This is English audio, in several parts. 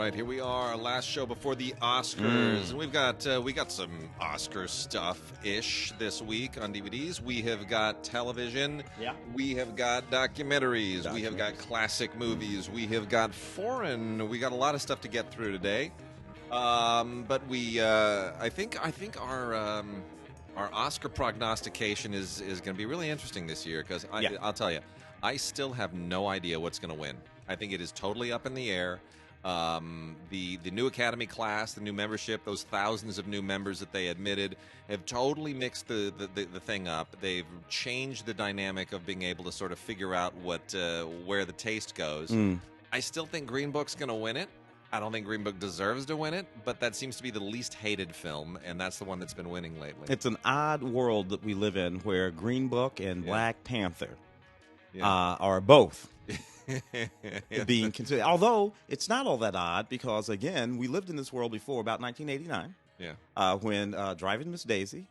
right, here we are, last show before the Oscars, and we got some Oscar stuff-ish this week on DVDs. We have got television, we have got documentaries, we have got classic movies, we have got foreign. We got a lot of stuff to get through today, but I think our Oscar prognostication is going to be really interesting this year because I'll tell you, I still have no idea what's going to win. I think it is totally up in the air. The new Academy class, the new membership, those thousands of new members that they admitted have totally mixed the thing up. They've changed the dynamic of being able to sort of figure out where the taste goes. I still think Green Book's going to win it. I don't think Green Book deserves to win it, but that seems to be the least hated film, and that's the one that's been winning lately. It's an odd world that we live in where Green Book and Black Panther are both being considered. Although it's not all that odd because, again, we lived in this world before about 1989. When Driving Miss Daisy.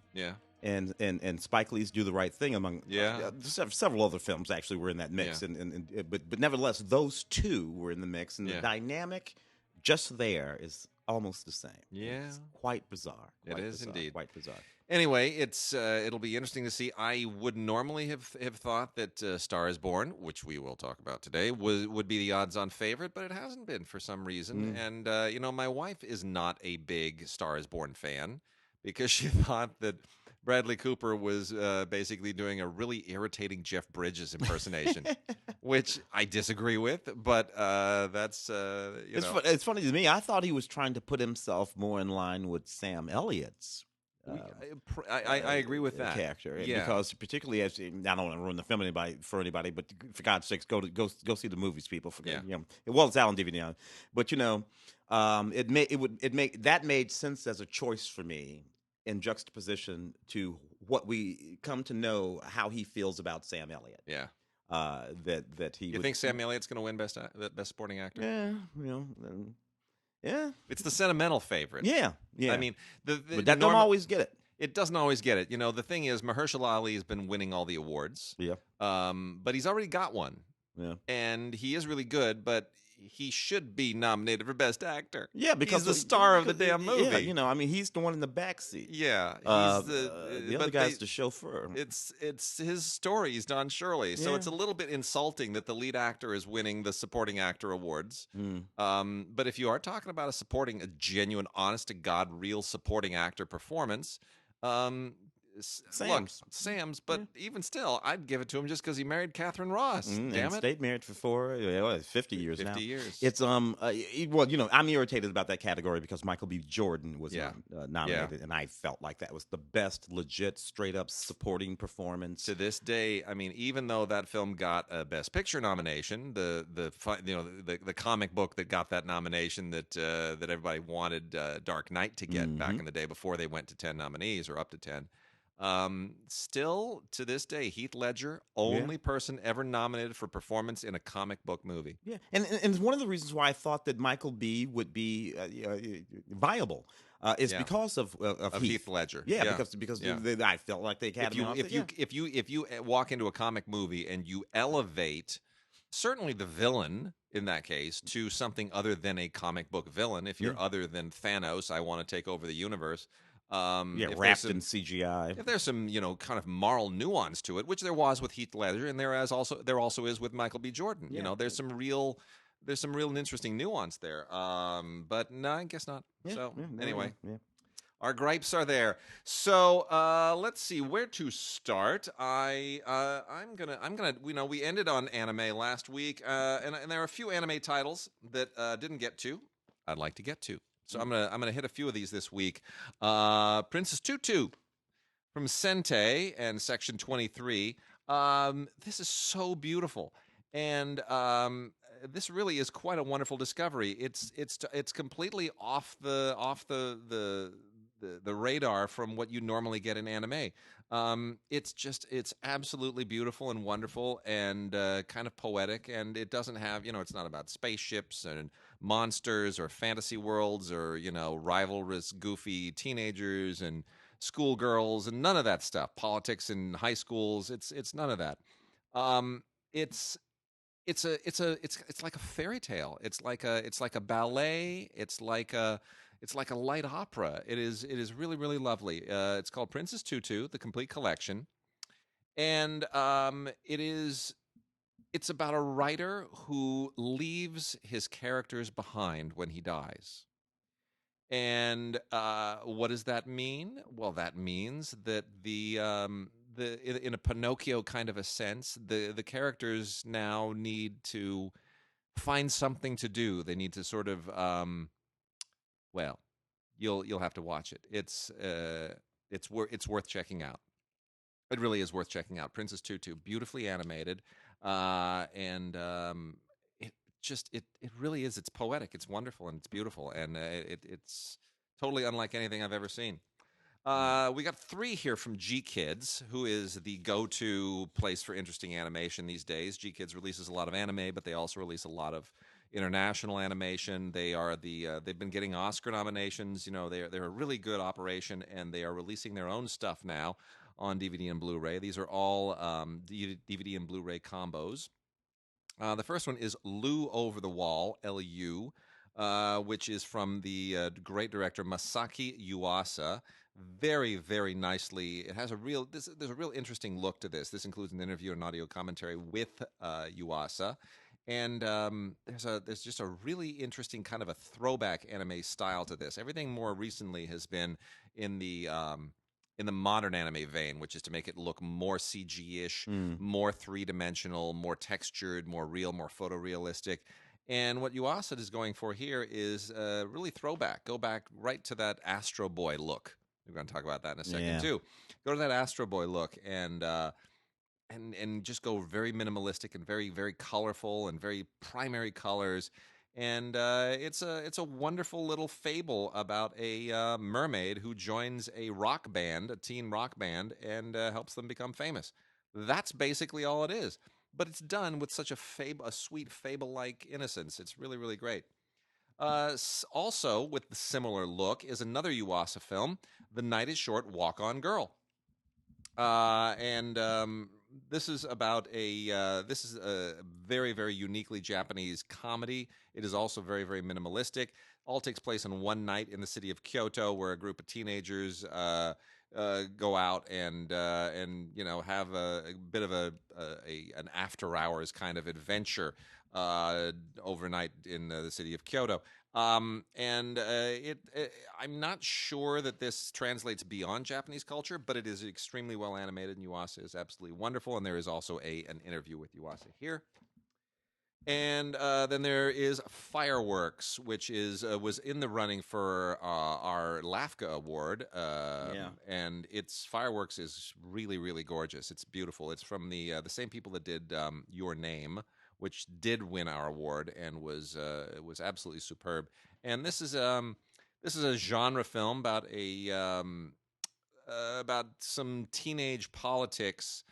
And Spike Lee's Do the Right Thing, among several other films actually were in that mix. But nevertheless, those two were in the mix, and the dynamic just there is almost the same. It's quite bizarre. It is indeed quite bizarre. Anyway, it'll be interesting to see. I would normally have thought that Star is Born, which we will talk about today, would be the odds-on favorite, but it hasn't been for some reason. And my wife is not a big Star is Born fan because she thought that Bradley Cooper was basically doing a really irritating Jeff Bridges impersonation, which I disagree with, but that's, It's funny to me. I thought he was trying to put himself more in line with Sam Elliott's. I agree with that character, because particularly as I don't want to ruin the film for anybody, but for God's sakes, go see the movies, people. It's out on DVD, but that made sense as a choice for me in juxtaposition to what we come to know how he feels about Sam Elliott. You think Sam Elliott's going to win best supporting actor? Yeah, it's the sentimental favorite. Yeah. I mean, but that don't always get it. It doesn't always get it. The thing is, Mahershala Ali has been winning all the awards. But he's already got one. And he is really good, but he should be nominated for Best Actor. Because he's the star of the damn movie. He's the one in the backseat. He's the other guy's the chauffeur. It's his story. He's Don Shirley. So it's a little bit insulting that the lead actor is winning the supporting actor awards. But if you are talking about a genuine, honest to God, real supporting actor performance, Sam's, but even still, I'd give it to him just because he married Catherine Ross. Damn it, stayed married for 50 years now. 50 years. It's I'm irritated about that category because Michael B. Jordan was nominated, and I felt like that was the best, legit, straight up supporting performance to this day. I mean, even though that film got a Best Picture nomination, the comic book that got that nomination that everybody wanted Dark Knight to get back in the day before they went to 10 nominees or up to 10. Still to this day, Heath Ledger, only person ever nominated for performance in a comic book movie. And one of the reasons why I thought that Michael B. would be viable is because of Heath Ledger. Because I felt like they had if you walk into a comic movie and you elevate certainly the villain in that case to something other than a comic book villain, if you're other than Thanos, I want to take over the universe. Wrapped in CGI. If there's some, kind of moral nuance to it, which there was with Heath Ledger, and there also is with Michael B. Jordan. There's some real and interesting nuance there. But no, I guess not. Anyway, our gripes are there. So let's see where to start. I'm gonna. We ended on anime last week, and there are a few anime titles that didn't get to. I'd like to get to. So I'm gonna hit a few of these this week. Princess Tutu from Sentai and Section 23. This is so beautiful, and this really is quite a wonderful discovery. It's completely off the radar from what you normally get in anime. It's absolutely beautiful and wonderful and kind of poetic, and it doesn't have, it's not about spaceships and monsters or fantasy worlds or, rivalrous, goofy teenagers and schoolgirls and none of that stuff. Politics in high schools, it's none of that. It's it's like a fairy tale. It's like a ballet. It's like a light opera. It is really really lovely. It's called Princess Tutu: The Complete Collection, and it's about a writer who leaves his characters behind when he dies. And what does that mean? Well, that means that in a Pinocchio kind of a sense, the characters now need to find something to do. They need to sort of well, you'll have to watch it. It's worth checking out. It really is worth checking out. Princess Tutu, beautifully animated, and it really is. It's poetic. It's wonderful and it's beautiful, and it's totally unlike anything I've ever seen. We got 3 here from GKids, who is the go-to place for interesting animation these days. GKids releases a lot of anime, but they also release a lot of international animation. They've been getting Oscar nominations. You know, they're a really good operation, and they are releasing their own stuff now on DVD and Blu-ray. These are all DVD and Blu-ray combos. The first one is Lu Over the Wall, Lu, which is from the great director Masaki Yuasa. Very, very nicely. It has there's a real interesting look to this. This includes an interview and audio commentary with Yuasa. And there's just a really interesting kind of a throwback anime style to this. Everything more recently has been in the modern anime vein, which is to make it look more CG-ish, more three-dimensional, more textured, more real, more photorealistic. And what Yuasa is going for here is really throwback. Go back right to that Astro Boy look. We're going to talk about that in a second, too. Go to that Astro Boy look and just go very minimalistic and very, very colorful and very primary colors. And it's a wonderful little fable about a mermaid who joins a rock band, a teen rock band, and helps them become famous. That's basically all it is. But it's done with such a sweet fable-like innocence. It's really, really great. Also, with the similar look, is another Yuasa film, The Night is Short, Walk On Girl. This is about this is a very, very uniquely Japanese comedy. It is also very, very minimalistic. All takes place on one night in the city of Kyoto, where a group of teenagers go out and have a bit of an after hours kind of adventure overnight in the city of Kyoto. I'm not sure that this translates beyond Japanese culture, but it is extremely well animated, and Yuasa is absolutely wonderful. And there is also an interview with Yuasa here. And then there is Fireworks, which was in the running for our LAFCA award. And Fireworks is really, really gorgeous. It's beautiful. It's from the same people that did Your Name, which did win our award and was absolutely superb. And this is a genre film about about some teenage politics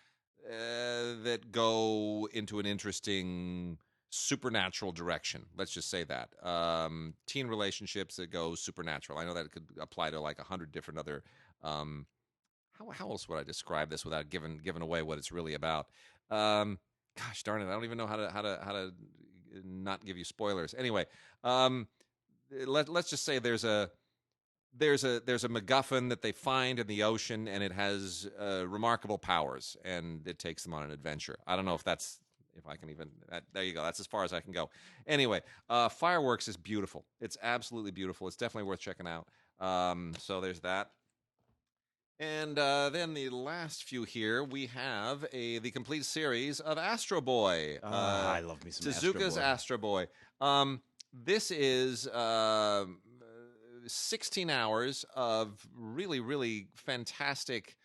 that go into an interesting supernatural direction. Let's just say that. Teen relationships that go supernatural. I know that it could apply to like 100 different other. How else would I describe this without giving away what it's really about? Gosh darn it! I don't even know how to not give you spoilers. Anyway, let's just say there's a MacGuffin that they find in the ocean, and it has remarkable powers, and it takes them on an adventure. I don't know if I can even. There you go. That's as far as I can go. Anyway, Fireworks is beautiful. It's absolutely beautiful. It's definitely worth checking out. So there's that. And then the last few here, we have the complete series of Astro Boy. I love me some Tezuka's Astro Boy. This is 16 hours of really, really fantastic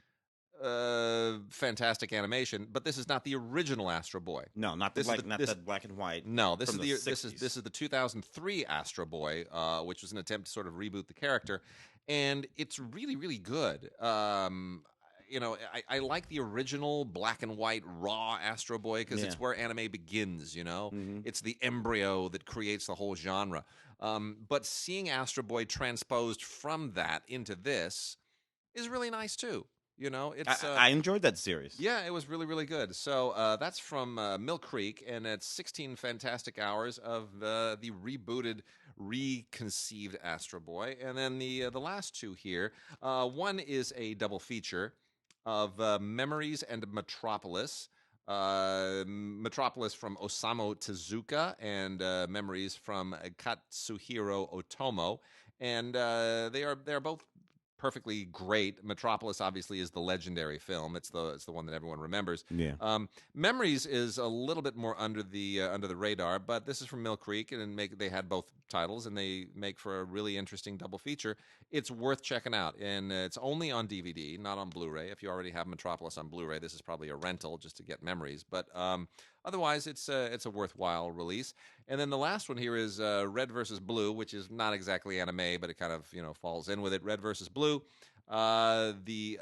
animation, but this is not the original Astro Boy. No, not the black and white. No, this is the 2003 Astro Boy, which was an attempt to sort of reboot the character. And it's really, really good. I like the original black and white raw Astro Boy because it's where anime begins, It's the embryo that creates the whole genre. But seeing Astro Boy transposed from that into this is really nice too. It's I enjoyed that series. yeah, it was really, really good. So that's from Mill Creek, and it's 16 fantastic hours of the rebooted, reconceived Astro Boy. And then the last two here, one is a double feature of Memories and Metropolis. Metropolis from Osamu Tezuka and Memories from Katsuhiro Otomo, and they're both perfectly great. Metropolis obviously is the legendary film. It's the one that everyone remembers. Yeah. Memories is a little bit more under the radar, but this is from Mill Creek, and they had both titles, and they make for a really interesting double feature. It's worth checking out, and it's only on DVD, not on Blu-ray. If you already have Metropolis on Blu-ray, this is probably a rental just to get Memories, but otherwise it's a worthwhile release. And then the last one here is Red versus Blue, which is not exactly anime, but it kind of falls in with it. Red versus Blue, the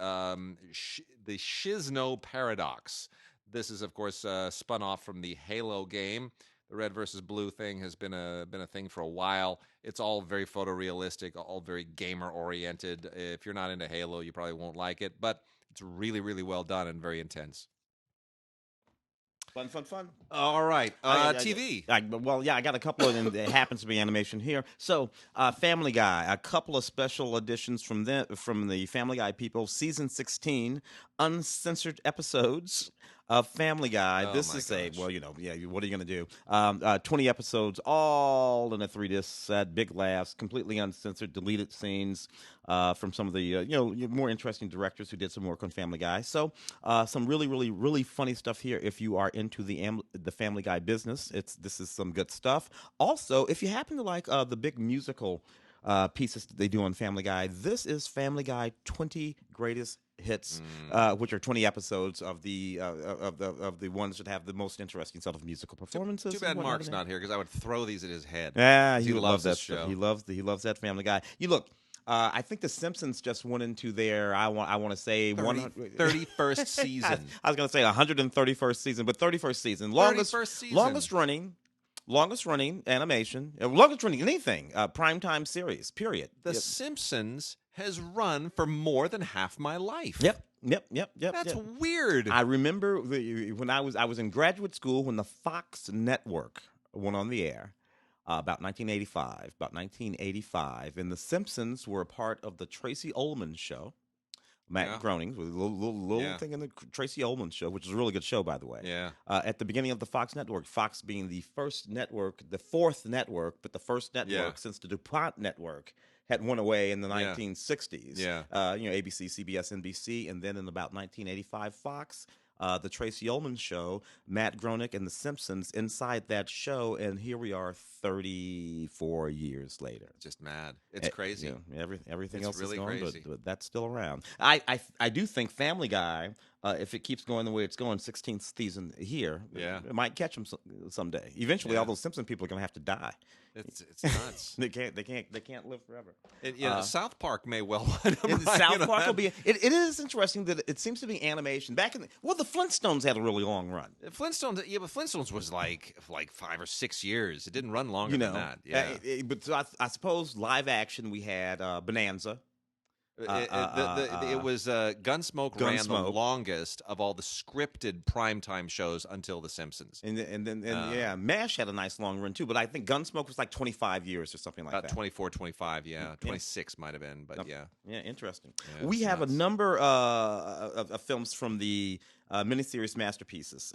Shizno Paradox. This is of course spun off from the Halo game. The Red versus Blue thing has been a thing for a while. It's all very photorealistic, all very gamer oriented. If you're not into Halo, you probably won't like it, but it's really, really well done and very intense. Fun. All right. TV. I got a couple of them. It happens to be animation here. So, Family Guy, a couple of special editions from the Family Guy people. Season 16, uncensored episodes of Family Guy. Oh, this my is gosh. what are you going to do? 20 episodes, all in a 3-disc set, big laughs, completely uncensored, deleted scenes from some of the more interesting directors who did some work on Family Guy. So, some really, really, really funny stuff here. If you are into the Family Guy business, this is some good stuff. Also, if you happen to like the big musical pieces that they do on Family Guy, this is Family Guy 20 Greatest Hits, which are 20 episodes of the ones that have the most interesting sort of musical performances. Too bad Mark's not here because I would throw these at his head. Yeah, he loves that this show. He loves that Family Guy. You look. I think The Simpsons just went into their, I want to say 31st season. I was going to say 131st season, but 31st season. 31st season. Longest running animation, longest running anything, primetime series, period. The Simpsons has run for more than half my life. Yep. That's weird. I remember when I was in graduate school when the Fox network went on the air. About 1985, and The Simpsons were a part of the Tracy Ullman show. Matt Groening with a little thing in the Tracy Ullman show, which is a really good show, by the way. Yeah. At the beginning of the Fox network, Fox being the first network, the fourth network, but the first network since the DuPont network had went away in the 1960s. Yeah. ABC, CBS, NBC, and then in about 1985, Fox. The Tracy Ullman show, Matt Groening and The Simpsons inside that show, and here we are 34 years later. Just mad. It's crazy. Everything it's else really is gone, crazy. but that's still around. I do think Family Guy, if it keeps going the way it's going, 16th season here, it might catch them someday. Eventually, all those Simpson people are going to have to die. It's nuts. They can't live forever. South Park may well wind up. South Park will be. It is interesting that it seems to be animation. Back in the Flintstones had a really long run. Flintstones was like 5 or 6 years. It didn't run longer than that. Yeah, but so I suppose live action we had Bonanza. It was Gunsmoke ran the longest of all the scripted primetime shows until The Simpsons. And then MASH had a nice long run too, but I think Gunsmoke was like 25 years or something like that. About 24, 25, 26 might have been, but yeah. Yeah, interesting. Yeah, we have a number of films from the miniseries masterpieces.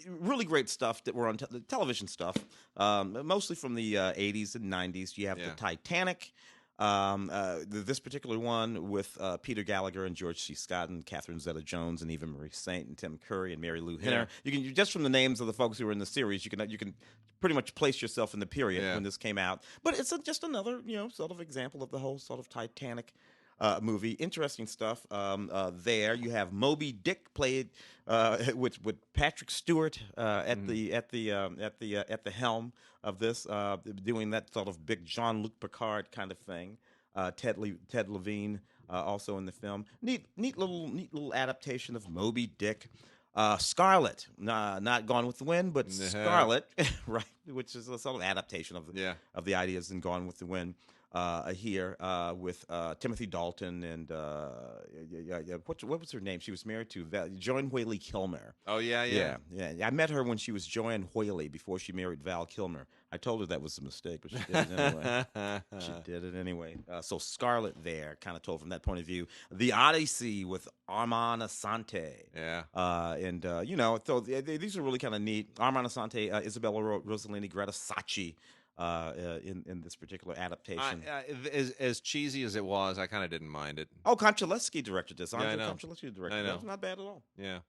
Really great stuff that were on television stuff, mostly from the 80s and 90s. You have the Titanic. This particular one with Peter Gallagher and George C. Scott and Catherine Zeta-Jones and Eva Marie Saint and Tim Curry and Mary Lou Henner. You can just from the names of the folks who were in the series, you can pretty much place yourself in the period when this came out. But it's just another sort of example of the whole sort of Titanic movie. Interesting stuff. There you have Moby Dick played with Patrick Stewart at the helm of this, doing that sort of big Jean-Luc Picard kind of thing. Ted Levine also in the film. Neat little adaptation of Moby Dick. Scarlet, not Gone with the Wind, but Scarlet, right? Which is a sort of adaptation of the ideas in Gone with the Wind. here with Timothy Dalton and what was her name? She was married to Joan Whaley Kilmer. Oh yeah. I met her when she was Joanne Whaley before she married Val Kilmer. I told her that was a mistake, but she did it anyway. So Scarlett there kind of told from that point of view. The Odyssey with Armand Assante. Yeah. So these are really kind of neat. Armand Assante, Isabella Rossellini, Greta Sacchi. In this particular adaptation, as cheesy as it was, I kind of didn't mind it. Oh, Konchalovsky directed this. I know. Konchalovsky directed I know. It. Not bad at all. Yeah,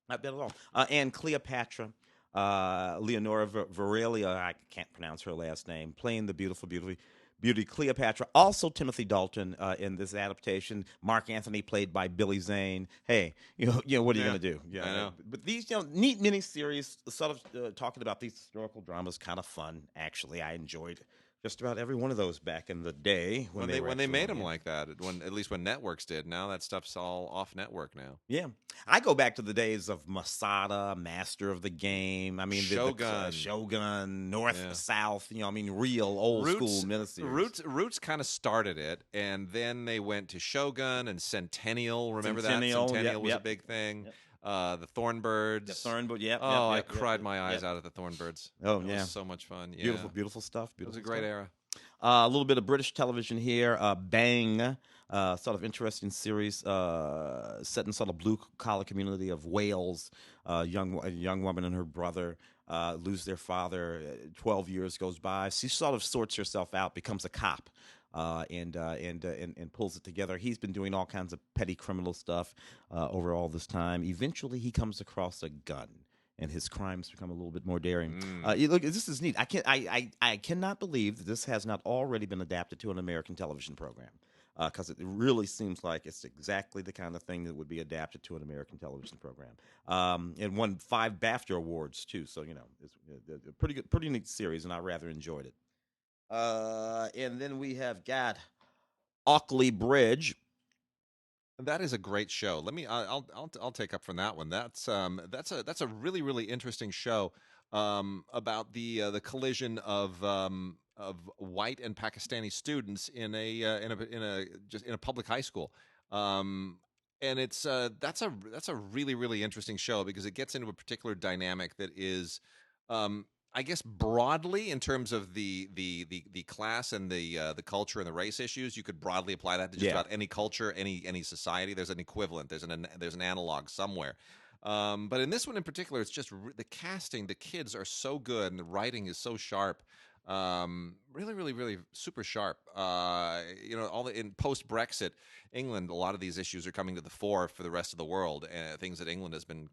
not bad at all. And Cleopatra, Leonora Varelia, I can't pronounce her last name, playing the beauty Cleopatra. Also Timothy Dalton in this adaptation. Mark Anthony played by Billy Zane. Hey, what are you going to do? Yeah, I know. But these neat miniseries, sort of talking about these historical dramas, kind of fun. Actually, I enjoyed just about every one of those back in the day when they made them like that. At least when networks did. Now that stuff's all off network now. Yeah, I go back to the days of Masada, Master of the Game. I mean, Shogun, Shogun, North, South. Real old school miniseries. Roots kind of started it, and then they went to Shogun and Centennial. Remember that? Centennial was a big thing. Yep. The Thornbirds. I cried my eyes out at the Thornbirds. Oh, it was so much fun. Yeah. Beautiful stuff. It was a great era. A little bit of British television here. Bang, sort of interesting series set in sort of blue-collar community of Wales. A young woman and her brother lose their father. 12 years goes by. She sort of sorts herself out, becomes a cop. And pulls it together. He's been doing all kinds of petty criminal stuff over all this time. Eventually, he comes across a gun, and his crimes become a little bit more daring. Look, this is neat. I cannot believe that this has not already been adapted to an American television program, because it really seems like it's exactly the kind of thing that would be adapted to an American television program. And won 5 BAFTA awards too. So it's a pretty neat series, and I rather enjoyed it. And then we have got Ackley Bridge. That is a great show. I'll take up from that one. That's a really, really interesting show about the collision of white and Pakistani students in a public high school. And it's that's a really, really interesting show because it gets into a particular dynamic that is I guess broadly in terms of the class and the culture and the race issues, you could broadly apply that to just about any culture, any society. There's an equivalent. There's an analog somewhere. But in this one in particular, it's just the casting. The kids are so good, and the writing is so sharp. Really, really, really super sharp. In post-Brexit England, a lot of these issues are coming to the fore for the rest of the world, things that England has been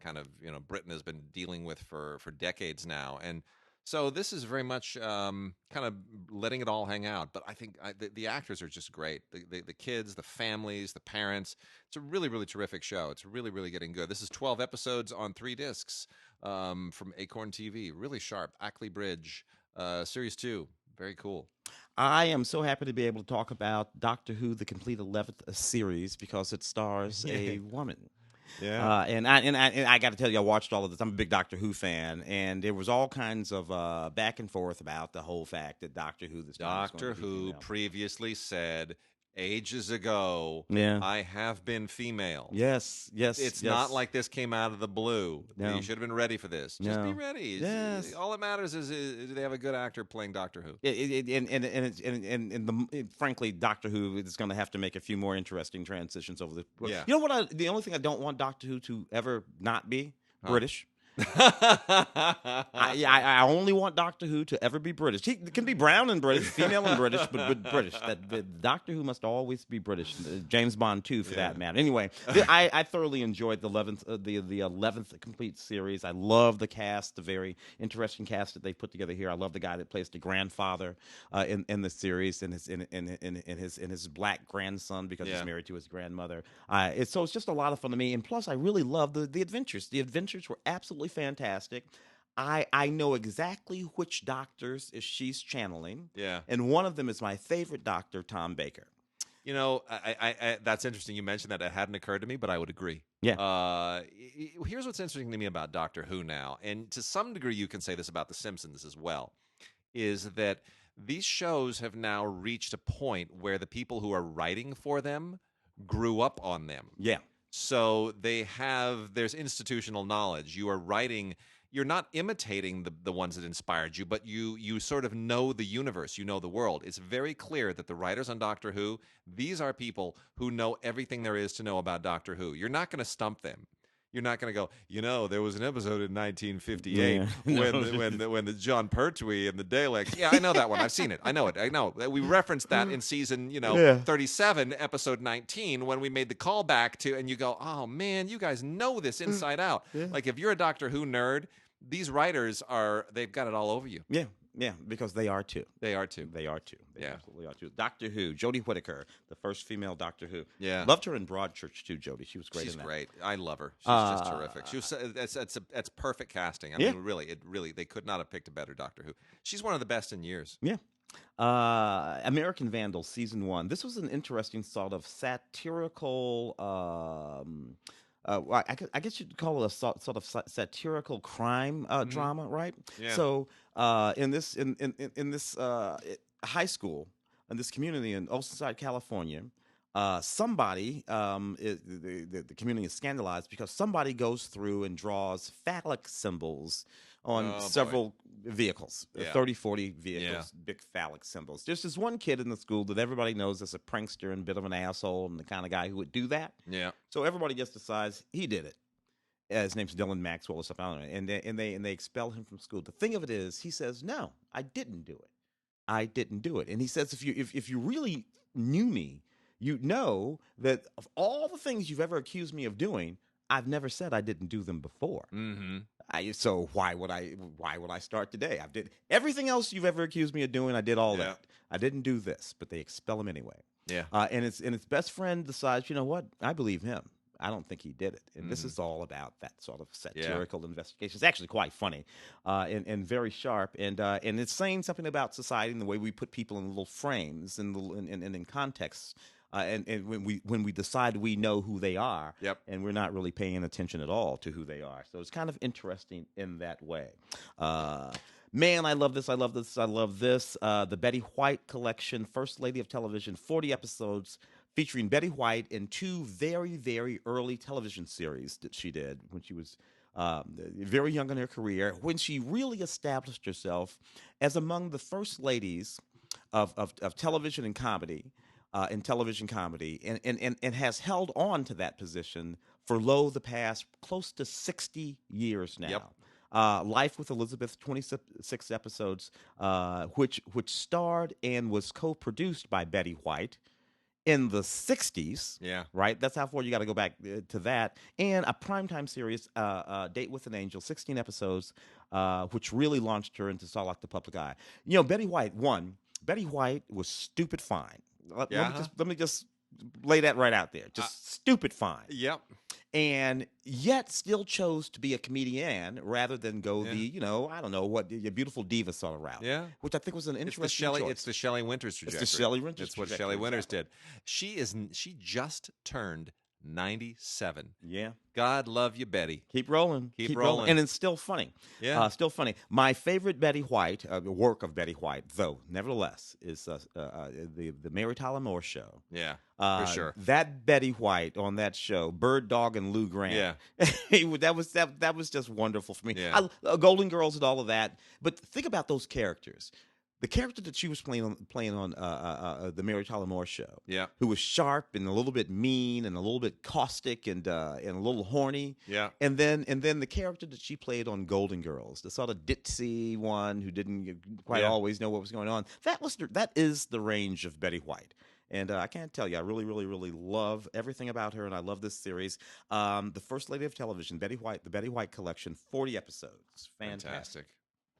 Britain has been dealing with for decades now, and. So this is very much kind of letting it all hang out. But I think the actors are just great. The kids, the families, the parents. It's a really, really terrific show. It's really, really getting good. This is 12 episodes on 3 discs from Acorn TV. Really sharp. Ackley Bridge, Series 2. Very cool. I am so happy to be able to talk about Doctor Who, the complete 11th series, because it stars a woman. Yeah, and I got to tell you, I watched all of this. I'm a big Doctor Who fan, and there was all kinds of back and forth about the whole fact that Doctor Who previously said ages ago, I have been female. Yes. It's not like this came out of the blue. No. You should have been ready for this. Just be ready. Yes. All that matters is do they have a good actor playing Doctor Who? Frankly, Doctor Who is going to have to make a few more interesting transitions over the. Yeah. You know what? The only thing I don't want Doctor Who to ever not be British. I only want Doctor Who to ever be British. He can be brown and British, female and British, but British. The Doctor Who must always be British. James Bond too, for that matter. Anyway, I thoroughly enjoyed the 11th complete series. I love the cast, the very interesting cast that they put together here. I love the guy that plays the grandfather in the series, and his black grandson because he's married to his grandmother. It's just a lot of fun to me, and plus I really love the adventures. The adventures were absolutely fantastic. I know exactly which doctors she's channeling. Yeah. And one of them is my favorite doctor, Tom Baker. I that's interesting. You mentioned that. It hadn't occurred to me, but I would agree. Yeah. Here's what's interesting to me about Doctor Who now, and to some degree you can say this about The Simpsons as well, is that these shows have now reached a point where the people who are writing for them grew up on them. Yeah. So there's institutional knowledge. You are writing, you're not imitating the ones that inspired you, but you sort of know the universe, you know the world. It's very clear that the writers on Doctor Who, these are people who know everything there is to know about Doctor Who. You're not going to stump them. You're not going to go, there was an episode in 1958 when the John Pertwee and the Daleks. Yeah, I know that one. I've seen it. I know it. I know. We referenced that in season, 37, episode 19, when we made the callback to, and you go, oh man, you guys know this inside out. Yeah. Like if you're a Doctor Who nerd, these writers they've got it all over you. Yeah. Yeah, because they are too. They are too. They are too. They Yeah. absolutely are too. Doctor Who, Jodie Whittaker, the first female Doctor Who. Yeah. Loved her in Broadchurch too, Jodie. She was great She's in that. great. I love her. She's just terrific. She was that's perfect casting. I Yeah. mean, really, they could not have picked a better Doctor Who. She's one of the best in years. Yeah. American Vandal, season 1. This was an interesting sort of satirical. I guess you'd call it a sort of satirical crime drama, right? Yeah. So in this high school, in this community in Oceanside, California, somebody the community is scandalized because somebody goes through and draws phallic symbols on several vehicles, 30, 40 vehicles, big phallic symbols. There's this one kid in the school that everybody knows as a prankster and a bit of an asshole and the kind of guy who would do that. Yeah. So everybody just decides he did it. His name's Dylan Maxwell or something, I don't know, and they expel him from school. The thing of it is, he says, "No, I didn't do it. I didn't do it." And he says, if you really knew me, you'd know that of all the things you've ever accused me of doing, I've never said I didn't do them before. Mm-hmm. So why would I start today? I did everything else you've ever accused me of doing. I did all that. I didn't do this, but they expel him anyway. Yeah. And his best friend decides, you know what? I believe him. I don't think he did it. And this is all about that sort of satirical investigation. It's actually quite funny and very sharp. And it's saying something about society and the way we put people in little frames and in contexts. And when we decide we know who they are, and we're not really paying attention at all to who they are. So it's kind of interesting in that way. Man, I love this. I love this. I love this. The Betty White collection, First Lady of Television, 40 episodes featuring Betty White in 2 very, very early television series that she did when she was very young in her career, when she really established herself as among the first ladies of television and comedy. In television comedy, and has held on to that position for the past close to 60 years now. Life with Elizabeth, 26 episodes, which starred and was co-produced by Betty White in the 60s. Yeah. Right? That's how far you got to go back to that. And a primetime series, Date with an Angel, 16 episodes, which really launched her into sort of like the public eye. Betty White was stupid fine. Let me just lay that right out there. Just stupid fine. Yep. And yet still chose to be a comedian rather than go the, I don't know, what your beautiful diva sort of route. Yeah. Which I think was an interesting choice. It's the Shelley Winters trajectory. It's the Shelley Winters It's what trajectory, Shelley Winters did. She just turned 97. Yeah. God love you, Betty. Keep rolling. Keep rolling. And it's still funny. Yeah. Still funny. My favorite Betty White, work of Betty White, though, nevertheless, is the Mary Tyler Moore Show. Yeah, for sure. That Betty White on that show, Bird Dog and Lou Grant. Yeah. that was just wonderful for me. Yeah. Golden Girls and all of that. But think about those characters. The character that she was playing on the Mary Tyler Moore Show, who was sharp and a little bit mean and a little bit caustic and a little horny, and then the character that she played on Golden Girls, the sort of ditzy one who didn't quite always know what was going on. That is the range of Betty White. And I can't tell you, I really, really, really love everything about her, and I love this series. The First Lady of Television, Betty White, the Betty White collection, 40 episodes, fantastic.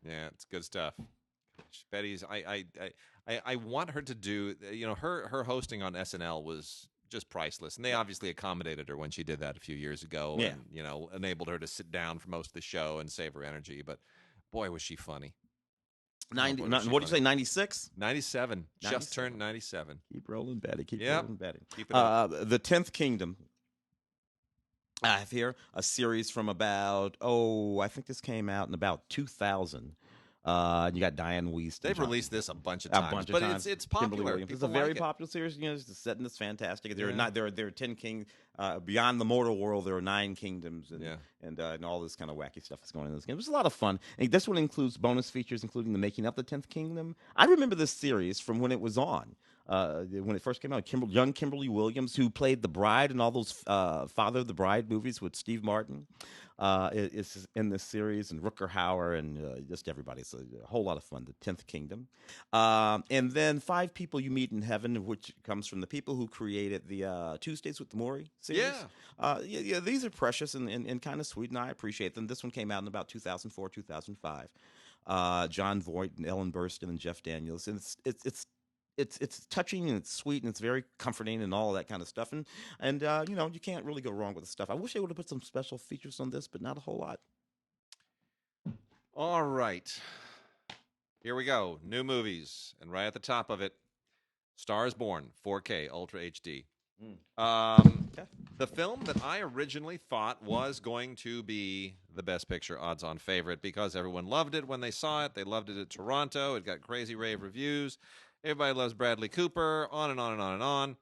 Yeah, it's good stuff. Betty's, I want her to do, her hosting on SNL was just priceless, and they obviously accommodated her when she did that a few years ago, and enabled her to sit down for most of the show and save her energy. But boy, was she funny. What did you say? 96? 97. Just turned 97. Keep rolling, Betty. Keep rolling, Betty. Keep it up. The 10th Kingdom. I have here a series from about I think this came out in about 2000. You got Diane Wiest. They've released this a bunch of times, but it's popular. It's a very popular series. You know, it's set in this fantastic. There are 10 kings beyond the mortal world. There are 9 kingdoms, and all this kind of wacky stuff is going on in this game. It was a lot of fun. And this one includes bonus features, including the making of the 10th Kingdom. I remember this series from when it was on. When it first came out, young Kimberly Williams, who played the bride in all those Father of the Bride movies with Steve Martin, is in this series, and Rutger Hauer, and just everybody. It's a whole lot of fun. The 10th Kingdom. And then 5 People You Meet in Heaven, which comes from the people who created the Tuesdays with the Morrie series. Yeah, these are precious and kind of sweet, and I appreciate them. This one came out in about 2004, 2005. John Voight and Ellen Burstyn and Jeff Daniels, and it's touching and it's sweet and it's very comforting and all of that kind of stuff. And you know, you can't really go wrong with the stuff. I wish they would have put some special features on this, but not a whole lot. All right. Here we go. New movies. And right at the top of it, Star is Born, 4K, Ultra HD. The film that I originally thought was going to be the Best Picture odds-on favorite because everyone loved it when they saw it. They loved it at Toronto. It got crazy rave reviews. Everybody loves Bradley Cooper, on and on and on and on.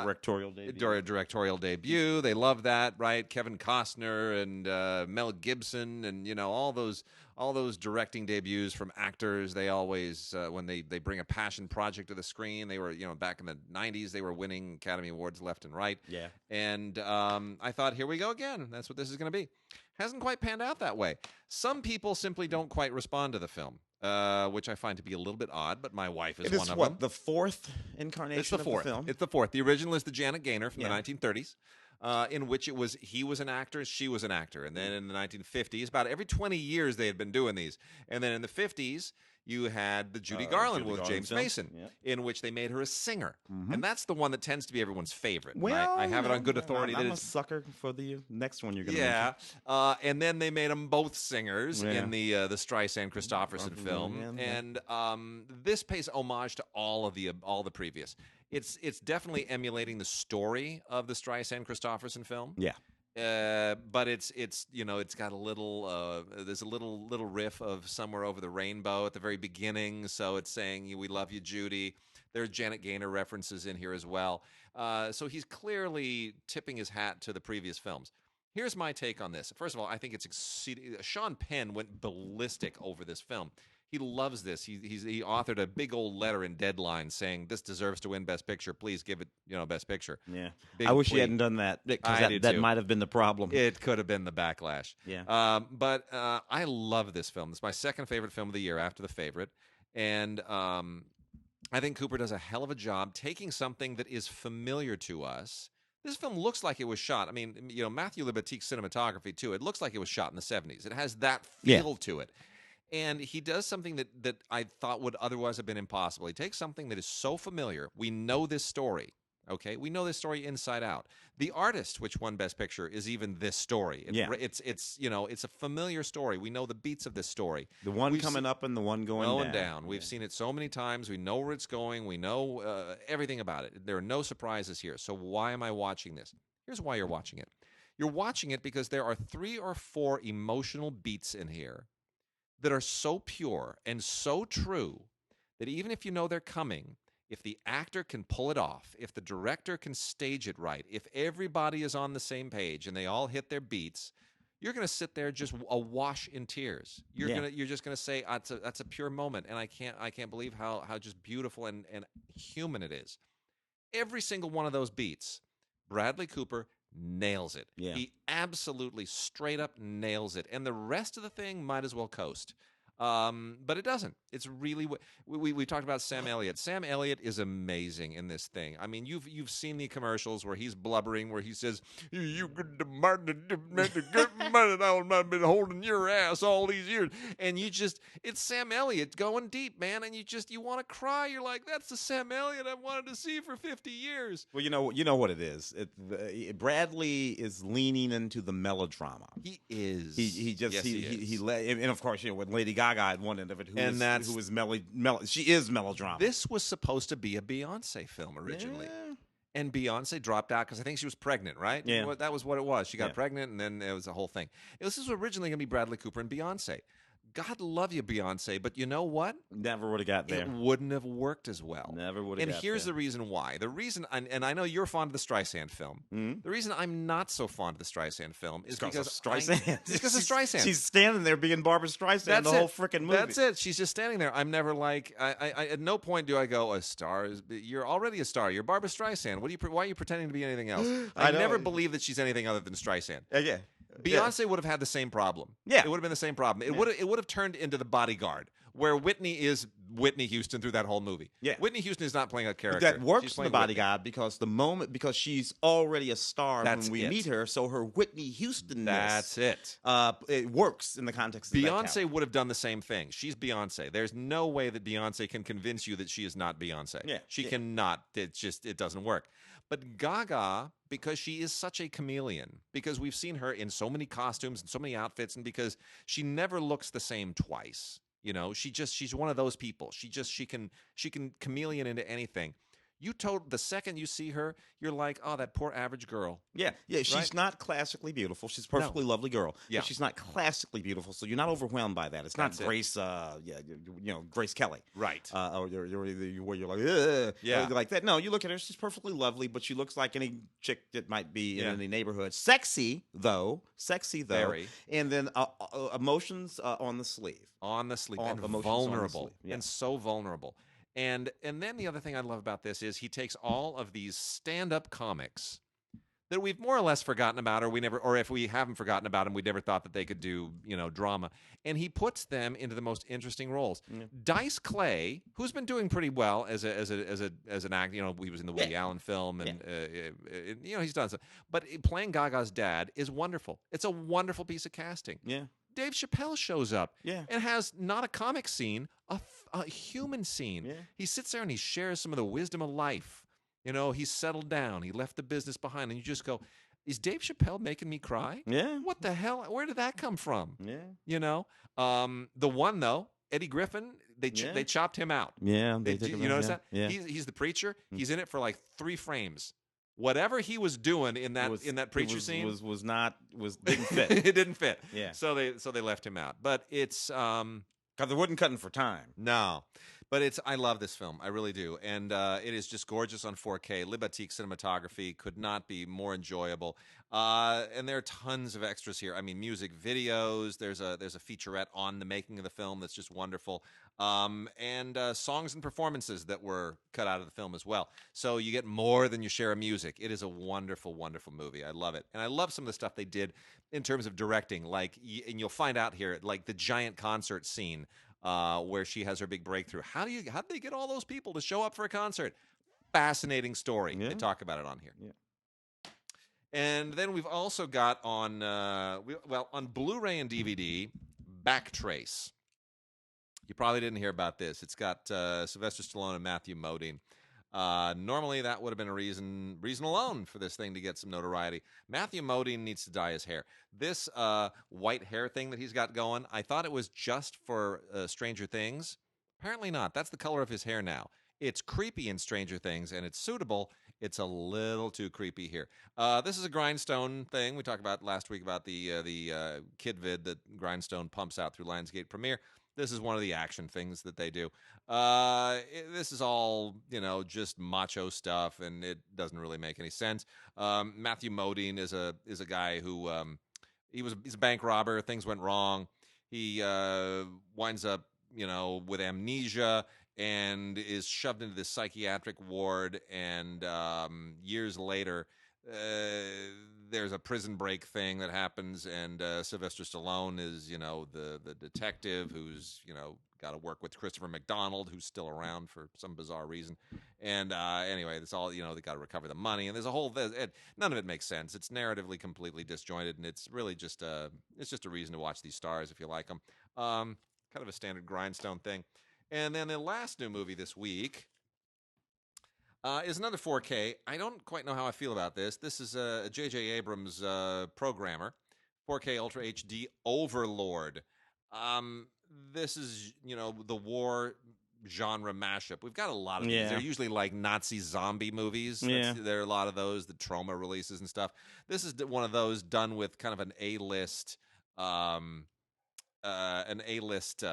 Directorial debut. Directorial debut. They love that, right? Kevin Costner and Mel Gibson, and you know all those directing debuts from actors. They always when they bring a passion project to the screen. They were back in the '90s. They were winning Academy Awards left and right. Yeah. And I thought, here we go again. That's what this is going to be. Hasn't quite panned out that way. Some people simply don't quite respond to the film. Which I find to be a little bit odd, but my wife is one of them. The 4th incarnation of the film? It's the 4th. The original is the Janet Gaynor from the 1930s, in which he was an actor, she was an actor. And then in the 1950s, about every 20 years they had been doing these. And then in the 50s, you had the Judy Garland with James Mason, in which they made her a singer. And that's the one that tends to be everyone's favorite. Well, I have it on good authority. I'm a sucker for the next one you're going to mention. And then they made them both singers in the Streisand-Christopherson film. And this pays homage to all the previous. It's definitely emulating the story of the Streisand-Christopherson film. Yeah. But it's got a little there's a little riff of Somewhere Over the Rainbow at the very beginning, so it's saying we love you, Judy. There are Janet Gaynor references in here as well, so he's clearly tipping his hat to the previous films. Here's my take on this. First of all, I think it's Sean Penn went ballistic over this film. He loves this. He authored a big old letter in Deadline saying this deserves to win Best Picture. Please give it, Best Picture. Yeah, I wish he hadn't done that because that might have been the problem. It could have been the backlash. Yeah. But I love this film. It's my second favorite film of the year after The Favorite, and I think Cooper does a hell of a job taking something that is familiar to us. This film looks like it was shot. I mean, Matthew Libatique's cinematography too. It looks like it was shot in the 70s. It has that feel to it. And he does something that I thought would otherwise have been impossible. He takes something that is so familiar. We know this story, okay? We know this story inside out. The Artist, which won Best Picture, is even this story. It's a familiar story. We know the beats of this story. The one coming up and the one going down. We've seen it so many times. We know where it's going. We know everything about it. There are no surprises here. So why am I watching this? Here's why you're watching it. You're watching it because there are 3 or 4 emotional beats in here that are so pure and so true that even if you know they're coming, if the actor can pull it off, if the director can stage it right, if everybody is on the same page and they all hit their beats, you're going to sit there just awash in tears. You're just going to say that's a pure moment, and I can't believe how just beautiful and human it is. Every single one of those beats, Bradley Cooper nails it. Yeah. He absolutely straight up nails it. And the rest of the thing might as well coast. But it doesn't. It's really we talked about Sam Elliott. Sam Elliott is amazing in this thing. I mean, you've seen the commercials where he's blubbering, where he says, "You could demand the money I've been holding your ass all these years," and it's Sam Elliott going deep, man, and you want to cry. You're like, that's the Sam Elliott I wanted to see for 50 years. Well, you know what it is. Bradley is leaning into the melodrama. He is. And of course, with Lady Gaga at one end of it, she is melodrama. This was supposed to be a Beyonce film originally. Yeah. And Beyonce dropped out because I think she was pregnant, right? Yeah. That was what it was. She got pregnant, and then it was a whole thing. This was originally going to be Bradley Cooper and Beyonce. God love you, Beyonce, but you know what? Never would have got there. It wouldn't have worked as well. Never would have. And here's the reason why. The reason, and I know you're fond of the Streisand film. Mm-hmm. The reason I'm not so fond of the Streisand film is because Streisand. It's because of Streisand. She's standing there being Barbara Streisand the whole freaking movie. That's it. She's just standing there. I'm never like, I at no point do I go, a star. You're already a star. You're Barbara Streisand. Why are you pretending to be anything else? I never believe that she's anything other than Streisand. Yeah. Beyonce would have had the same problem. Yeah. It would have been the same problem. It would have turned into The Bodyguard, where Whitney is Whitney Houston through that whole movie. Yeah. Whitney Houston is not playing a character. That works in The Bodyguard because she's already a star when we meet her, so her Whitney Houston-ness. That's it. It works in the context of Beyonce would have done the same thing. She's Beyonce. There's no way that Beyonce can convince you that she is not Beyonce. Yeah. She cannot. It doesn't work. But Gaga, because she is such a chameleon, because we've seen her in so many costumes and so many outfits, and because she never looks the same twice. She's one of those people. She can chameleon into anything. The second you see her, you're like, oh, that poor average girl. Yeah. She's not classically beautiful. She's a perfectly lovely girl. Yeah. But she's not classically beautiful, so you're not overwhelmed by that. It's not Grace, Grace Kelly. Right. Or where you're like, ugh, like that. No, you look at her, she's perfectly lovely, but she looks like any chick that might be in any neighborhood. Sexy though. Very. And then emotions on the sleeve. And vulnerable. And so vulnerable. And then the other thing I love about this is he takes all of these stand-up comics that we've more or less forgotten about, or if we haven't forgotten about them, we never thought that they could do, drama, and he puts them into the most interesting roles. Yeah. Dice Clay, who's been doing pretty well as an actor, he was in the Woody Allen film, and he's done stuff. But playing Gaga's dad is wonderful. It's a wonderful piece of casting. Yeah. Dave Chappelle shows up and has not a comic scene, a human scene. Yeah. He sits there and he shares some of the wisdom of life. He's settled down. He left the business behind. And you just go, is Dave Chappelle making me cry? Yeah. What the hell? Where did that come from? Yeah. The one, though, Eddie Griffin, they chopped him out. Yeah. You notice that? Yeah. He's the preacher. He's in it for like 3 frames. Whatever he was doing in that preacher scene didn't fit. It didn't fit. Yeah. So they left him out. But it's because they wasn't cutting for time. No. But I love this film. I really do. And it is just gorgeous on 4K. Libatique cinematography could not be more enjoyable. And there are tons of extras here. I mean, music videos. There's a featurette on the making of the film that's just wonderful. And songs and performances that were cut out of the film as well. So you get more than your share of music. It is a wonderful, wonderful movie. I love it. And I love some of the stuff they did in terms of directing. And you'll find out here, like the giant concert scene where she has her big breakthrough. How did they get all those people to show up for a concert? Fascinating story. Yeah. They talk about it on here. Yeah. And then we've also got on Blu-ray and DVD, Backtrace. You probably didn't hear about this. It's got Sylvester Stallone and Matthew Modine. Normally, that would have been a reason alone for this thing to get some notoriety. Matthew Modine needs to dye his hair. This white hair thing that he's got going, I thought it was just for Stranger Things. Apparently not. That's the color of his hair now. It's creepy in Stranger Things, and it's suitable. It's a little too creepy here. This is a Grindstone thing. We talked about last week about the kid vid that Grindstone pumps out through Lionsgate Premiere. This is one of the action things that they do. This is all, just macho stuff, and it doesn't really make any sense. Matthew Modine is a guy who he's a bank robber. Things went wrong. He winds up, with amnesia and is shoved into this psychiatric ward. And years later, there's a prison break thing that happens, and Sylvester Stallone is, the detective who's, got to work with Christopher McDonald, who's still around for some bizarre reason. And anyway, it's all, they got to recover the money, and there's a whole, none of it makes sense. It's narratively completely disjointed, and it's really just a reason to watch these stars if you like them. Kind of a standard Grindstone thing. And then the last new movie this week is another 4K. I don't quite know how I feel about this. This is a J.J. Abrams programmer, 4K Ultra HD Overlord. This is, the war genre mashup. We've got a lot of these. They're usually like Nazi zombie movies. There are a lot of those, the Troma releases and stuff. This is one of those done with kind of an A-list an A-list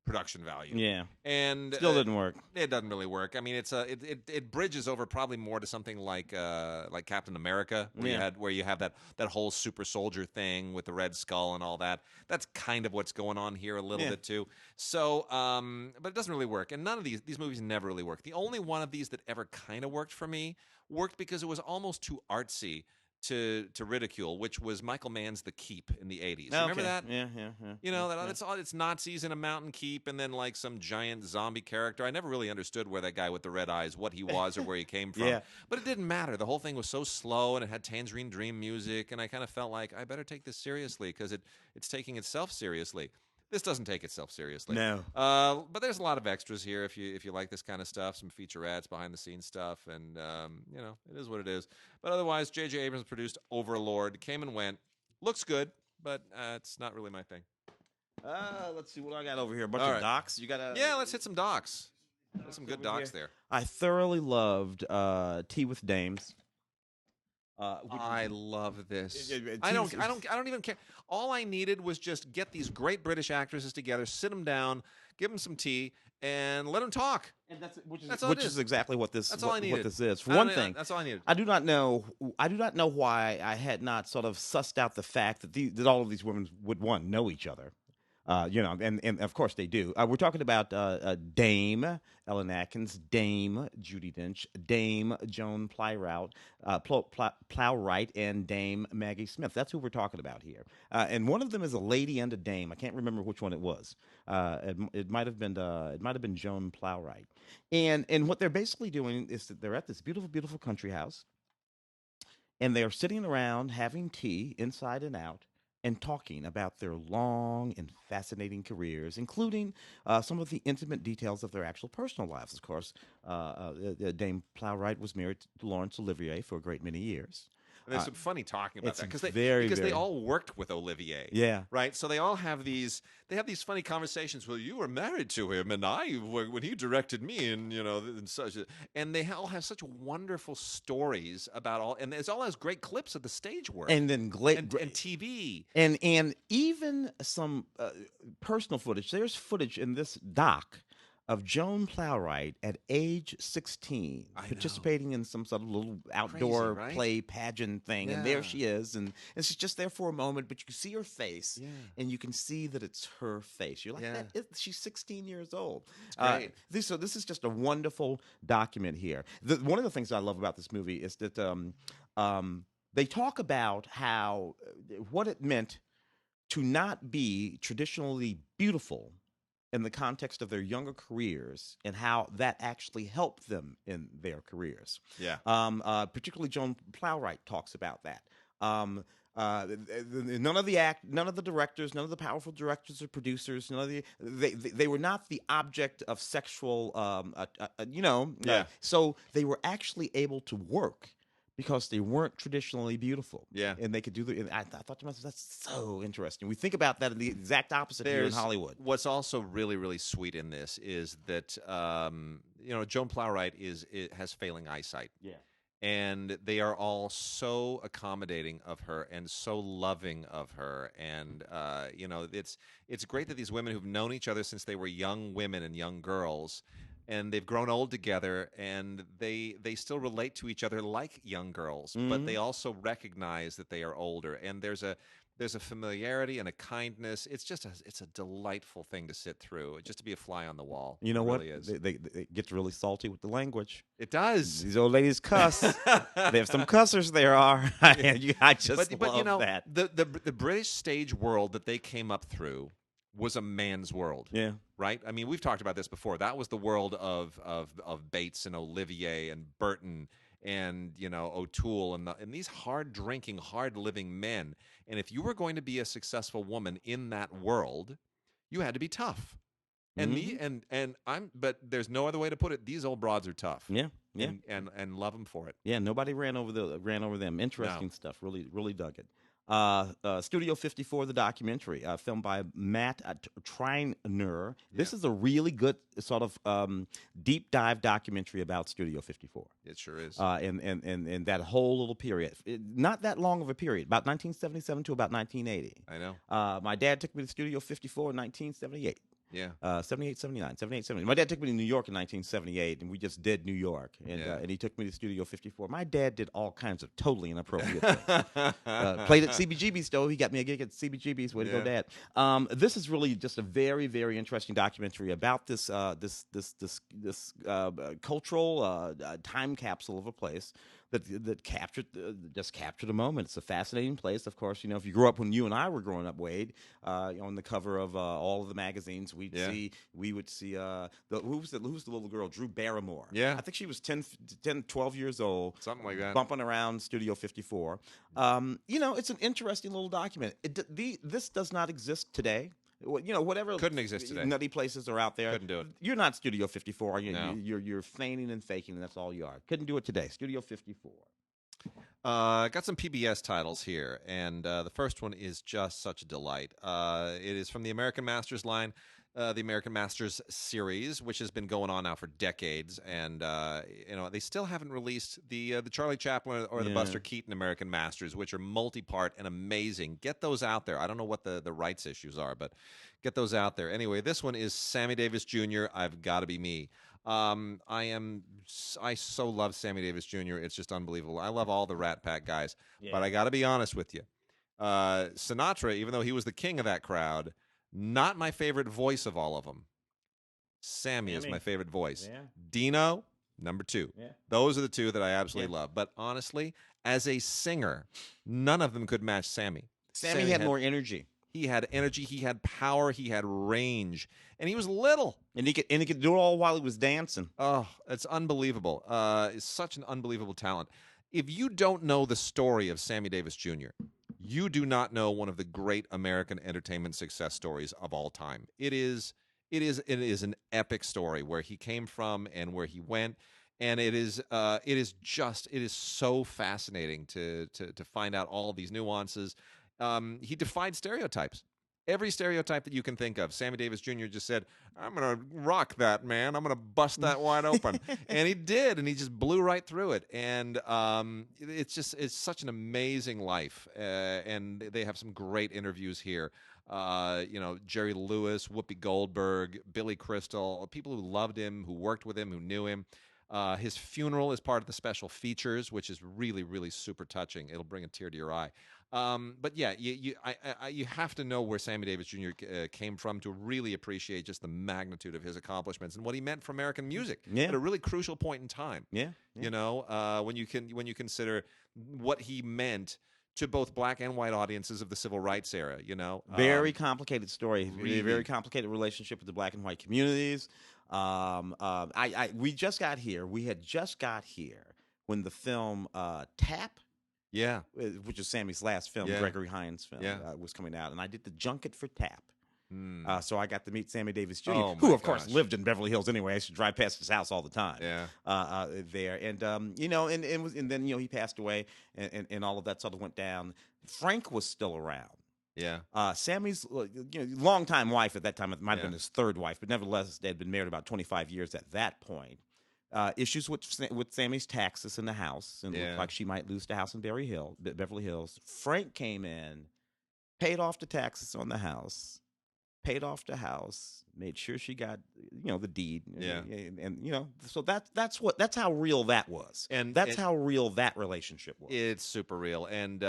production value. Yeah. And Still didn't work. It doesn't really work. I mean, it bridges over probably more to something like Captain America, where you have that whole super soldier thing with the Red Skull and all that. That's kind of what's going on here a little bit too. So, but it doesn't really work. And none of these movies never really work. The only one of these that ever kind of worked for me worked because it was almost too artsy to ridicule, which was Michael Mann's The Keep in the 80s. You remember that? Yeah. You know, it's Nazis in a mountain keep and then like some giant zombie character. I never really understood where that guy with the red eyes, what he was or where he came from. Yeah. But it didn't matter. The whole thing was so slow and it had Tangerine Dream music, and I kind of felt like I better take this seriously because it's taking itself seriously. This doesn't take itself seriously. No. But there's a lot of extras here if you like this kind of stuff, some featurettes, behind the scenes stuff, and you know, it is what it is. But otherwise, J.J. Abrams produced Overlord, came and went, looks good, but it's not really my thing. Let's see what I got over here. A bunch of docs. You got let's hit some docs. There's some good docs there. I thoroughly loved Tea with Dames. I love this. I don't even care. All I needed was just get these great British actresses together, sit them down, give them some tea, and let them talk. And which is exactly what this. That's all I needed. What this is. For one thing, that's all I needed. I do not know why I had not sort of sussed out the fact that all of these women would know each other. You know, and of course they do. We're talking about Dame Ellen Atkins, Dame Judi Dench, Dame Joan Plowright, and Dame Maggie Smith. That's who we're talking about here. And one of them is a lady and a dame. I can't remember which one it was. It might have been Joan Plowright. And what they're basically doing is that they're at this beautiful, beautiful country house, and they are sitting around having tea inside and out, and talking about their long and fascinating careers, including some of the intimate details of their actual personal lives. Of course, Dame Plowright was married to Laurence Olivier for a great many years. And there's some funny talking about that because they all worked with Olivier. Yeah. Right. So they all have these funny conversations. Well, you were married to him, and when he directed me, and you know, and such. And they all have such wonderful stories about all, and it all has great clips of the stage work, and then and TV, and even some personal footage. There's footage in this doc of Joan Plowright at age 16, participating in some sort of little outdoor play pageant thing. And there she is, and she's just there for a moment, but you can see her face, and you can see that it's her face. You're like, she's 16 years old. Great. So this is just a wonderful document here. One of the things I love about this movie is that they talk about what it meant to not be traditionally beautiful in the context of their younger careers, and how that actually helped them in their careers. Yeah. Particularly Joan Plowright talks about that. None of the directors, none of the powerful directors or producers, they were not the object of sexual, so they were actually able to work because they weren't traditionally beautiful. Yeah. And they could do I thought to myself, that's so interesting. We think about that in the exact opposite here in Hollywood. What's also really, really sweet in this is that, Joan Plowright has failing eyesight. Yeah. And they are all so accommodating of her and so loving of her. And, it's great that these women who've known each other since they were young women and young girls, and they've grown old together, and they still relate to each other like young girls, but they also recognize that they are older. And there's a familiarity and a kindness. It's just it's a delightful thing to sit through, just to be a fly on the wall. You know what? Really is. It gets really salty with the language. It does. These old ladies cuss. They have some cussers. There are. I just love that. The British stage world that they came up through was a man's world. Yeah. Right? I mean, we've talked about this before. That was the world of Bates and Olivier and Burton and, O'Toole and these hard-drinking, hard-living men. And if you were going to be a successful woman in that world, you had to be tough. But there's no other way to put it. These old broads are tough. Yeah. Yeah. And love them for it. Yeah, nobody ran over them. Interesting stuff. Really, really dug it. Studio 54, the documentary, filmed by Matt Triner. This is a really good sort of deep dive documentary about Studio 54. It sure is. And that whole little period. Not that long of a period, about 1977 to about 1980. I know. My dad took me to Studio 54 in 1978. Yeah. 78, 79, 78, 79. My dad took me to New York in 1978, and we just did New York. And he took me to Studio 54. My dad did all kinds of totally inappropriate things. Played at CBGB's, though. He got me a gig at CBGB's. Way to go, Dad. This is really just a very, very interesting documentary about this cultural time capsule of a place that captured a moment. It's a fascinating place. Of course, if you grew up when you and I were growing up, Wade, on the cover of all of the magazines, we would see who's the little girl, Drew Barrymore. Yeah, I think she was 10, 12 years old, something like that, bumping around Studio 54. It's an interesting little document. This does not exist today. Whatever couldn't exist today. Nutty places are out there. Couldn't do it. You're not Studio 54. No. You're feigning and faking, and that's all you are. Couldn't do it today. Studio 54. Got some PBS titles here, and the first one is just such a delight. It is from the American Masters line, the American Masters series, which has been going on now for decades, and they still haven't released the Charlie Chaplin or the Buster Keaton American Masters, which are multi-part and amazing. Get those out there. I don't know what the rights issues are, but get those out there. Anyway, this one is Sammy Davis Jr. I've Gotta Be Me. I so love Sammy Davis Jr. It's just unbelievable. I love all the Rat Pack guys, but I got to be honest with you. Sinatra, even though he was the king of that crowd, not my favorite voice of all of them. Sammy is my favorite voice. Yeah. Dino, number 2. Yeah. Those are the two that I absolutely love. But honestly, as a singer, none of them could match Sammy. Sammy had more energy. He had energy, he had power, he had range, and he was little. And he could do it all while he was dancing. Oh, it's unbelievable. It's such an unbelievable talent. If you don't know the story of Sammy Davis Jr., you do not know one of the great American entertainment success stories of all time. It is an epic story where he came from and where he went. And it is so fascinating to find out all these nuances. He defied stereotypes. Every stereotype that you can think of. Sammy Davis Jr. just said, I'm going to rock that, man. I'm going to bust that wide open. And he did, and he just blew right through it. And it's such an amazing life. And they have some great interviews here. Jerry Lewis, Whoopi Goldberg, Billy Crystal, people who loved him, who worked with him, who knew him. His funeral is part of the special features, which is really, really super touching. It'll bring a tear to your eye. But yeah, you have to know where Sammy Davis Jr. Came from to really appreciate just the magnitude of his accomplishments and what he meant for American music at a really crucial point in time. Yeah. When you consider what he meant to both black and white audiences of the civil rights era. Very complicated story. Really. Very complicated relationship with the black and white communities. We just got here. We had just got here when the film Tap. Yeah, which is Sammy's last film, Gregory Hines' film, was coming out, and I did the junket for Tap. So I got to meet Sammy Davis Jr., who of course lived in Beverly Hills anyway. I used to drive past his house all the time. Yeah, there, and then he passed away, and all of that sort of went down. Frank was still around. Yeah, Sammy's longtime wife at that time. It might have been his third wife, but nevertheless, they had been married about 25 years at that point. Issues with Sammy's taxes in the house, and looked like she might lose the house in Beverly Hills. Frank came in, paid off the taxes on the house, paid off the house, made sure she got the deed. And so that's how real that was, and that's how real that relationship was. It's super real, and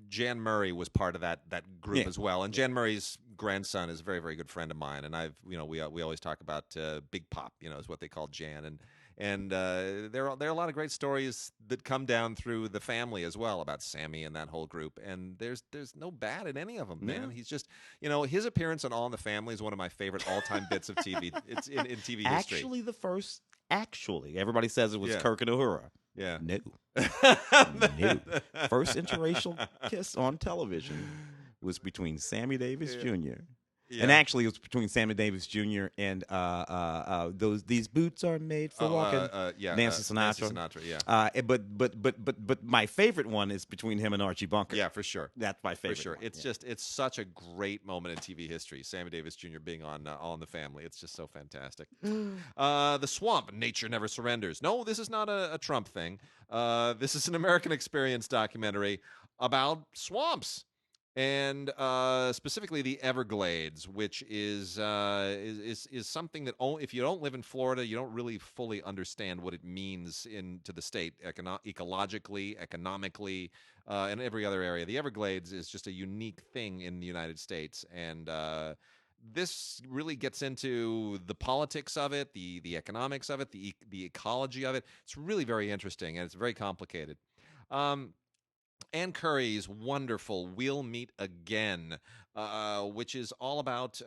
Jan Murray was part of that group as well, and Jan Murray's grandson is a very, very good friend of mine, and we always talk about Big Pop, is what they call Jan, and there are a lot of great stories that come down through the family as well about Sammy and that whole group, and there's no bad in any of them, man. He's just his appearance on All in the Family is one of my favorite all-time bits of TV. It's in TV history. Actually, everybody says it was Kirk and Uhura. Yeah. No. First interracial kiss on television was between Sammy Davis Jr. And actually, it was between Sammy Davis Jr. and these boots are made for walking. Nancy Sinatra. Nancy Sinatra, yeah. But my favorite one is between him and Archie Bunker. Yeah, for sure. That's my favorite. For sure. One. It's such a great moment in TV history. Sammy Davis Jr. being on All in the Family. It's just so fantastic. The Swamp. Nature Never Surrenders. No, this is not a Trump thing. This is an American experience documentary about swamps. And specifically the Everglades, which is something that if you don't live in Florida, you don't really fully understand what it means to the state ecologically, economically, and every other area. The Everglades is just a unique thing in the United States, and this really gets into the politics of it, the economics of it, the ecology of it. It's really very interesting, and it's very complicated. Ann Curry's wonderful "We'll Meet Again," which is all about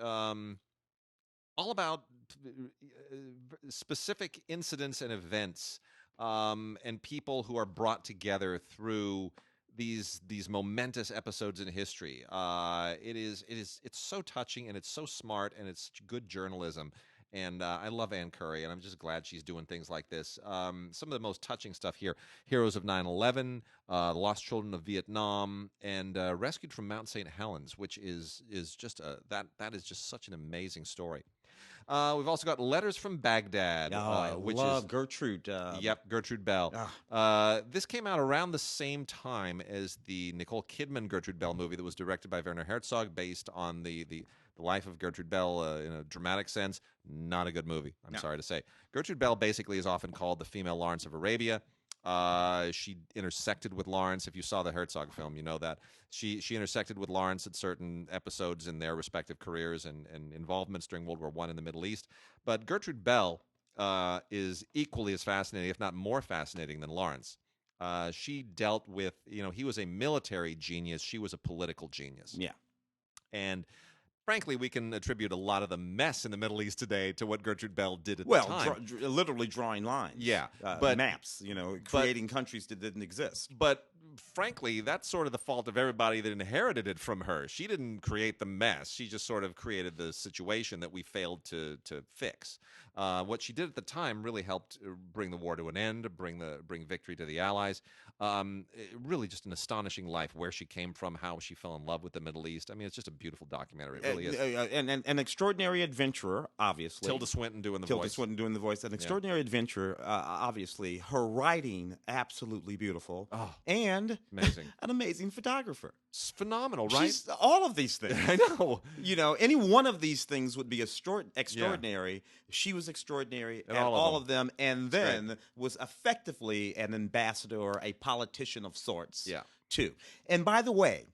specific incidents and events, and people who are brought together through these momentous episodes in history. It's so touching, and it's so smart, and it's such good journalism. And I love Ann Curry, and I'm just glad she's doing things like this. Some of the most touching stuff here: Heroes of 9/11, The Lost Children of Vietnam, and Rescued from Mount St. Helens, which is just that is just such an amazing story. We've also got Letters from Baghdad, which love is Gertrude. Gertrude Bell. This came out around the same time as the Nicole Kidman Gertrude Bell movie that was directed by Werner Herzog, based on the life of Gertrude Bell in a dramatic sense. Not a good movie, I'm sorry to say. Gertrude Bell basically is often called the female Lawrence of Arabia. She intersected with Lawrence. If you saw the Herzog film, you know that. She intersected with Lawrence at certain episodes in their respective careers and involvements during World War I in the Middle East. But Gertrude Bell is equally as fascinating, if not more fascinating, than Lawrence. She dealt with, he was a military genius. She was a political genius. Yeah. And frankly, we can attribute a lot of the mess in the Middle East today to what Gertrude Bell did at the time. Literally drawing lines. Yeah. But maps, creating countries that didn't exist. But frankly, that's sort of the fault of everybody that inherited it from her. She didn't create the mess. She just sort of created the situation that we failed to fix. What she did at the time really helped bring the war to an end, bring victory to the Allies. Really just an astonishing life, where she came from, how she fell in love with the Middle East. I mean, it's just a beautiful documentary. It really is. And an extraordinary adventurer, obviously. Tilda Swinton doing the voice. An extraordinary adventure, obviously. Her writing, absolutely beautiful. Oh, and amazing. An amazing photographer. It's phenomenal, right? She's all of these things. I know. Any one of these things would be extraordinary. Yeah. She was extraordinary at all of them, and then was effectively an ambassador, a politician of sorts, too. And by the way,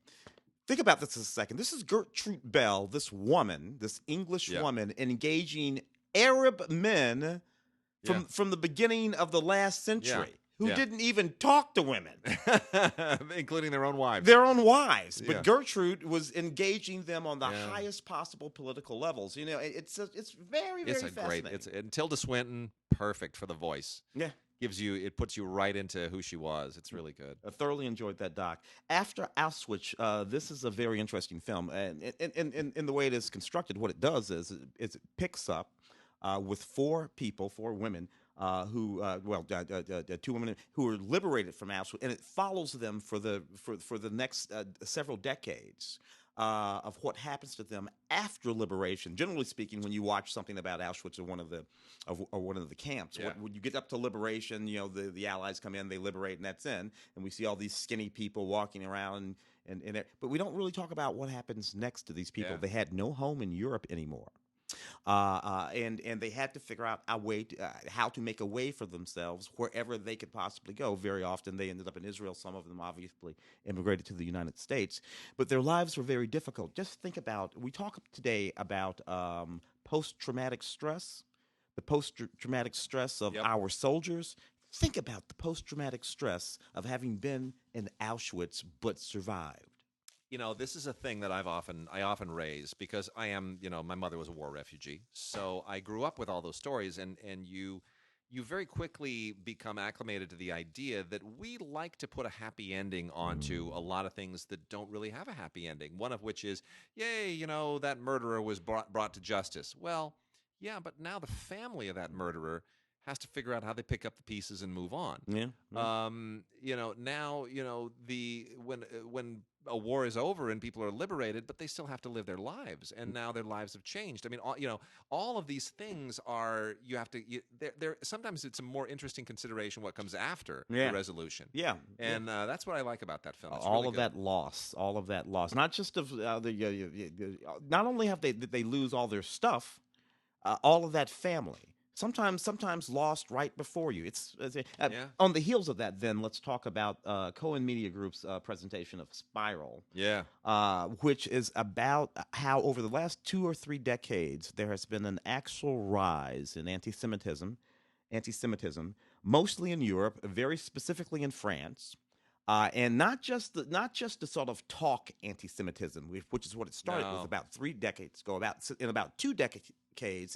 think about this a second. This is Gertrude Bell, this woman, this English woman, engaging Arab men from the beginning of the last century. Who didn't even talk to women. Including their own wives. But Gertrude was engaging them on the highest possible political levels. It's very, very fascinating. And Tilda Swinton, perfect for the voice. Yeah. It puts you right into who she was. It's really good. I thoroughly enjoyed that doc. After Auschwitz, this is a very interesting film. And in the way it is constructed, what it does is it picks up with four women, two women who were liberated from Auschwitz, and it follows them for the next several decades of what happens to them after liberation. Generally speaking, when you watch something about Auschwitz or one of the camps, when you get up to liberation, the Allies come in, they liberate, and that's in, and we see all these skinny people walking around, but we don't really talk about what happens next to these people. They had no home in Europe anymore. And they had to figure out a way how to make a way for themselves wherever they could possibly go. Very often they ended up in Israel. Some of them obviously immigrated to the United States, but their lives were very difficult. Just think about, we talk today about post-traumatic stress, the post-traumatic stress of our soldiers. Think about the post-traumatic stress of having been in Auschwitz but survived. This is a thing that I often raise, because I am, my mother was a war refugee, so I grew up with all those stories, and you you very quickly become acclimated to the idea that we like to put a happy ending onto a lot of things that don't really have a happy ending. One of which is, yay, you know, that murderer was brought to justice. Well, yeah, but now the family of that murderer has to figure out how they pick up the pieces and move on. Yeah. You know, now, you know, when a war is over and people are liberated, but they still have to live their lives, and now their lives have changed. I mean, you know, all of these things are sometimes it's a more interesting consideration what comes after the resolution. Yeah, and that's what I like about that film. It's all really of good. all of that loss, not just of not only did they lose all their stuff, all of that family. Sometimes lost right before you. On the heels of that. Then let's talk about Cohen Media Group's presentation of Spiral. Yeah, which is about how over the last 2 or 3 decades there has been an actual rise in anti-Semitism, mostly in Europe, very specifically in France. And not just the sort of talk anti-Semitism, which is what it started with about 3 decades ago. About 2 decades,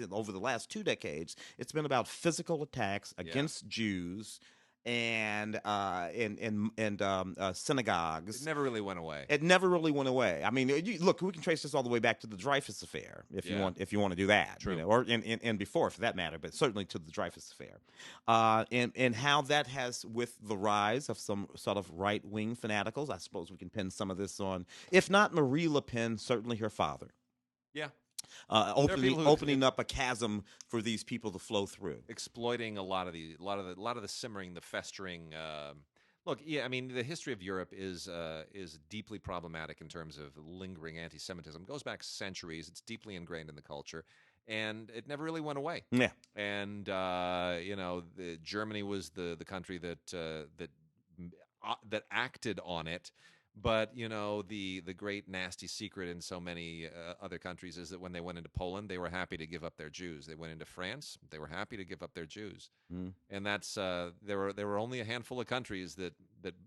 over the last 2 decades, it's been about physical attacks against Jews and synagogues. it never really went away. It never really went away. I mean, look, we can trace this all the way back to the Dreyfus Affair, if you want to do that, True. You know, or and before, for that matter, but certainly to the Dreyfus Affair, and how that has, with the rise of some sort of right-wing fanaticals. I suppose we can pin some of this on, if not Marie Le Pen, certainly her father. Yeah. Opening up a chasm for these people to flow through, exploiting a lot of the simmering, the festering. Look, yeah, I mean, the history of Europe is deeply problematic in terms of lingering anti-Semitism. It goes back centuries. It's deeply ingrained in the culture, and it never really went away. Yeah, and you know, Germany was the country that acted on it. But, you know, the great nasty secret in so many other countries is that when they went into Poland, they were happy to give up their Jews. They went into France, they were happy to give up their Jews. And that's there were only a handful of countries that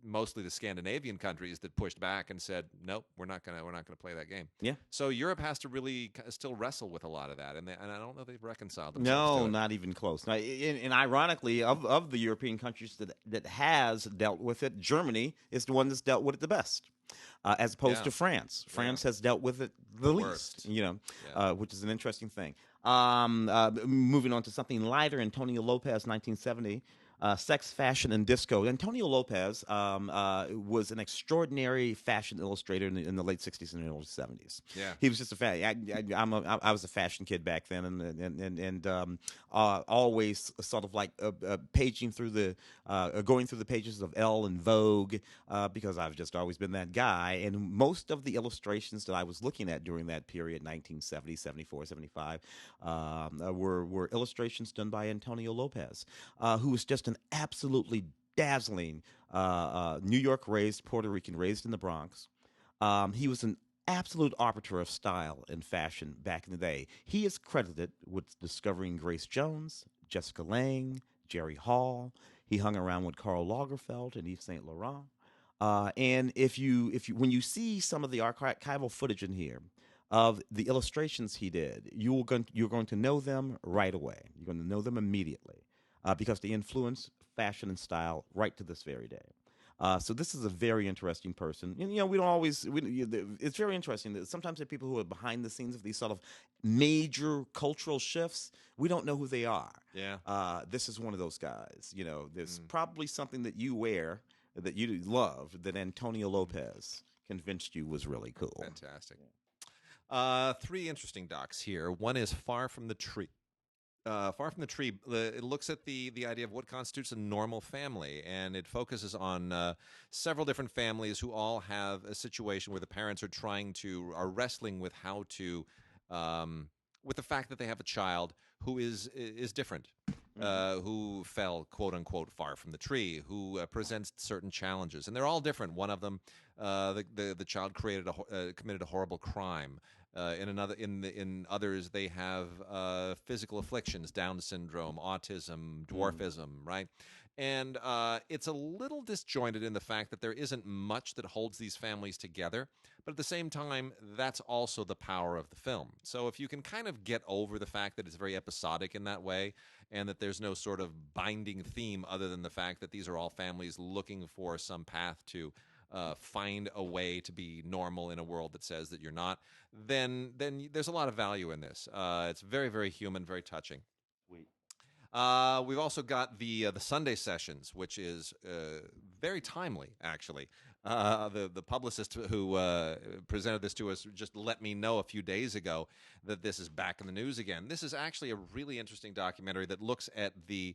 mostly the Scandinavian countries that pushed back and said, nope, we're not gonna play that game. Yeah. So Europe has to really still wrestle with a lot of that, and I don't know they've reconciled themselves. No, to it. not even close. Now, and ironically, of the European countries that has dealt with it, Germany is the one that's dealt with it the best. As opposed to France. France has dealt with it the least, you know, which is an interesting thing. Moving on to something lighter, Antonio Lopez, 1970. Sex, Fashion, and Disco. Antonio Lopez was an extraordinary fashion illustrator in the late 60s and early 70s. Yeah. He was just I was a fashion kid back then, and always sort of like going through the pages of Elle and Vogue, because I've just always been that guy. And most of the illustrations that I was looking at during that period, 1970, 74, 75, were illustrations done by Antonio Lopez, who was just an absolutely dazzling New York raised Puerto Rican, raised in the Bronx. He was an absolute arbiter of style and fashion back in the day. He is credited with discovering Grace Jones, Jessica Lange, Jerry Hall. He hung around with Karl Lagerfeld and Yves Saint Laurent. And if you when you see some of the archival footage in here of the illustrations he did, you're going to know them right away. You're going to know them immediately. Because they influence fashion and style right to this very day. So this is a very interesting person. And, you know, we don't always. It's very interesting that sometimes the people who are behind the scenes of these sort of major cultural shifts, we don't know who they are. Yeah. This is one of those guys. You know, there's probably something that you wear that you love that Antonio Lopez convinced you was really cool. Fantastic. 3 interesting docs here. One is Far From the Tree. Far From the Tree, it looks at the idea of what constitutes a normal family, and it focuses on several different families who all have a situation where the parents are wrestling with how to, with the fact that they have a child who is different, who fell, quote unquote, far from the tree, who presents certain challenges, and they're all different. One of them, the child committed a horrible crime. In others, they have physical afflictions, Down syndrome, autism, dwarfism, right? And it's a little disjointed in the fact that there isn't much that holds these families together. But at the same time, that's also the power of the film. So if you can kind of get over the fact that it's very episodic in that way, and that there's no sort of binding theme other than the fact that these are all families looking for some path to find a way to be normal in a world that says that you're not, then there's a lot of value in this. It's very, very human, very touching. We've also got the Sunday sessions, which is very timely, actually. The publicist who presented this to us just let me know a few days ago that this is back in the news again. This is actually a really interesting documentary that looks at the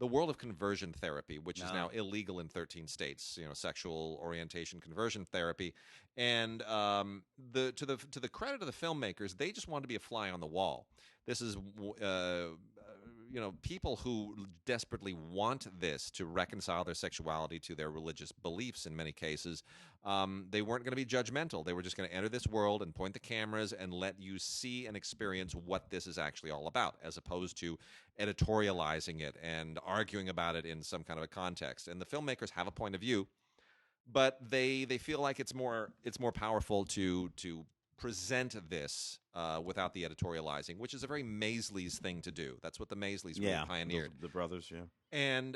world of conversion therapy, which is now illegal in 13 states. Sexual orientation conversion therapy, and to the credit of the filmmakers, they just wanted to be a fly on the wall. This is people who desperately want this to reconcile their sexuality to their religious beliefs in many cases. They weren't going to be judgmental. They were just going to enter this world and point the cameras and let you see and experience what this is actually all about, as opposed to editorializing it and arguing about it in some kind of a context. And the filmmakers have a point of view, but they feel like it's more powerful to present this without the editorializing, which is a very Maisleys thing to do. That's what the Maisleys really pioneered. The brothers, yeah. And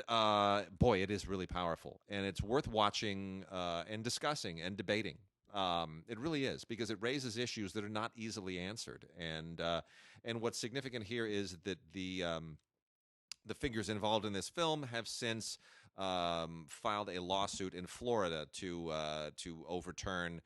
boy, it is really powerful, and it's worth watching and discussing and debating. It really is, because it raises issues that are not easily answered. And what's significant here is that the figures involved in this film have since filed a lawsuit in Florida to overturn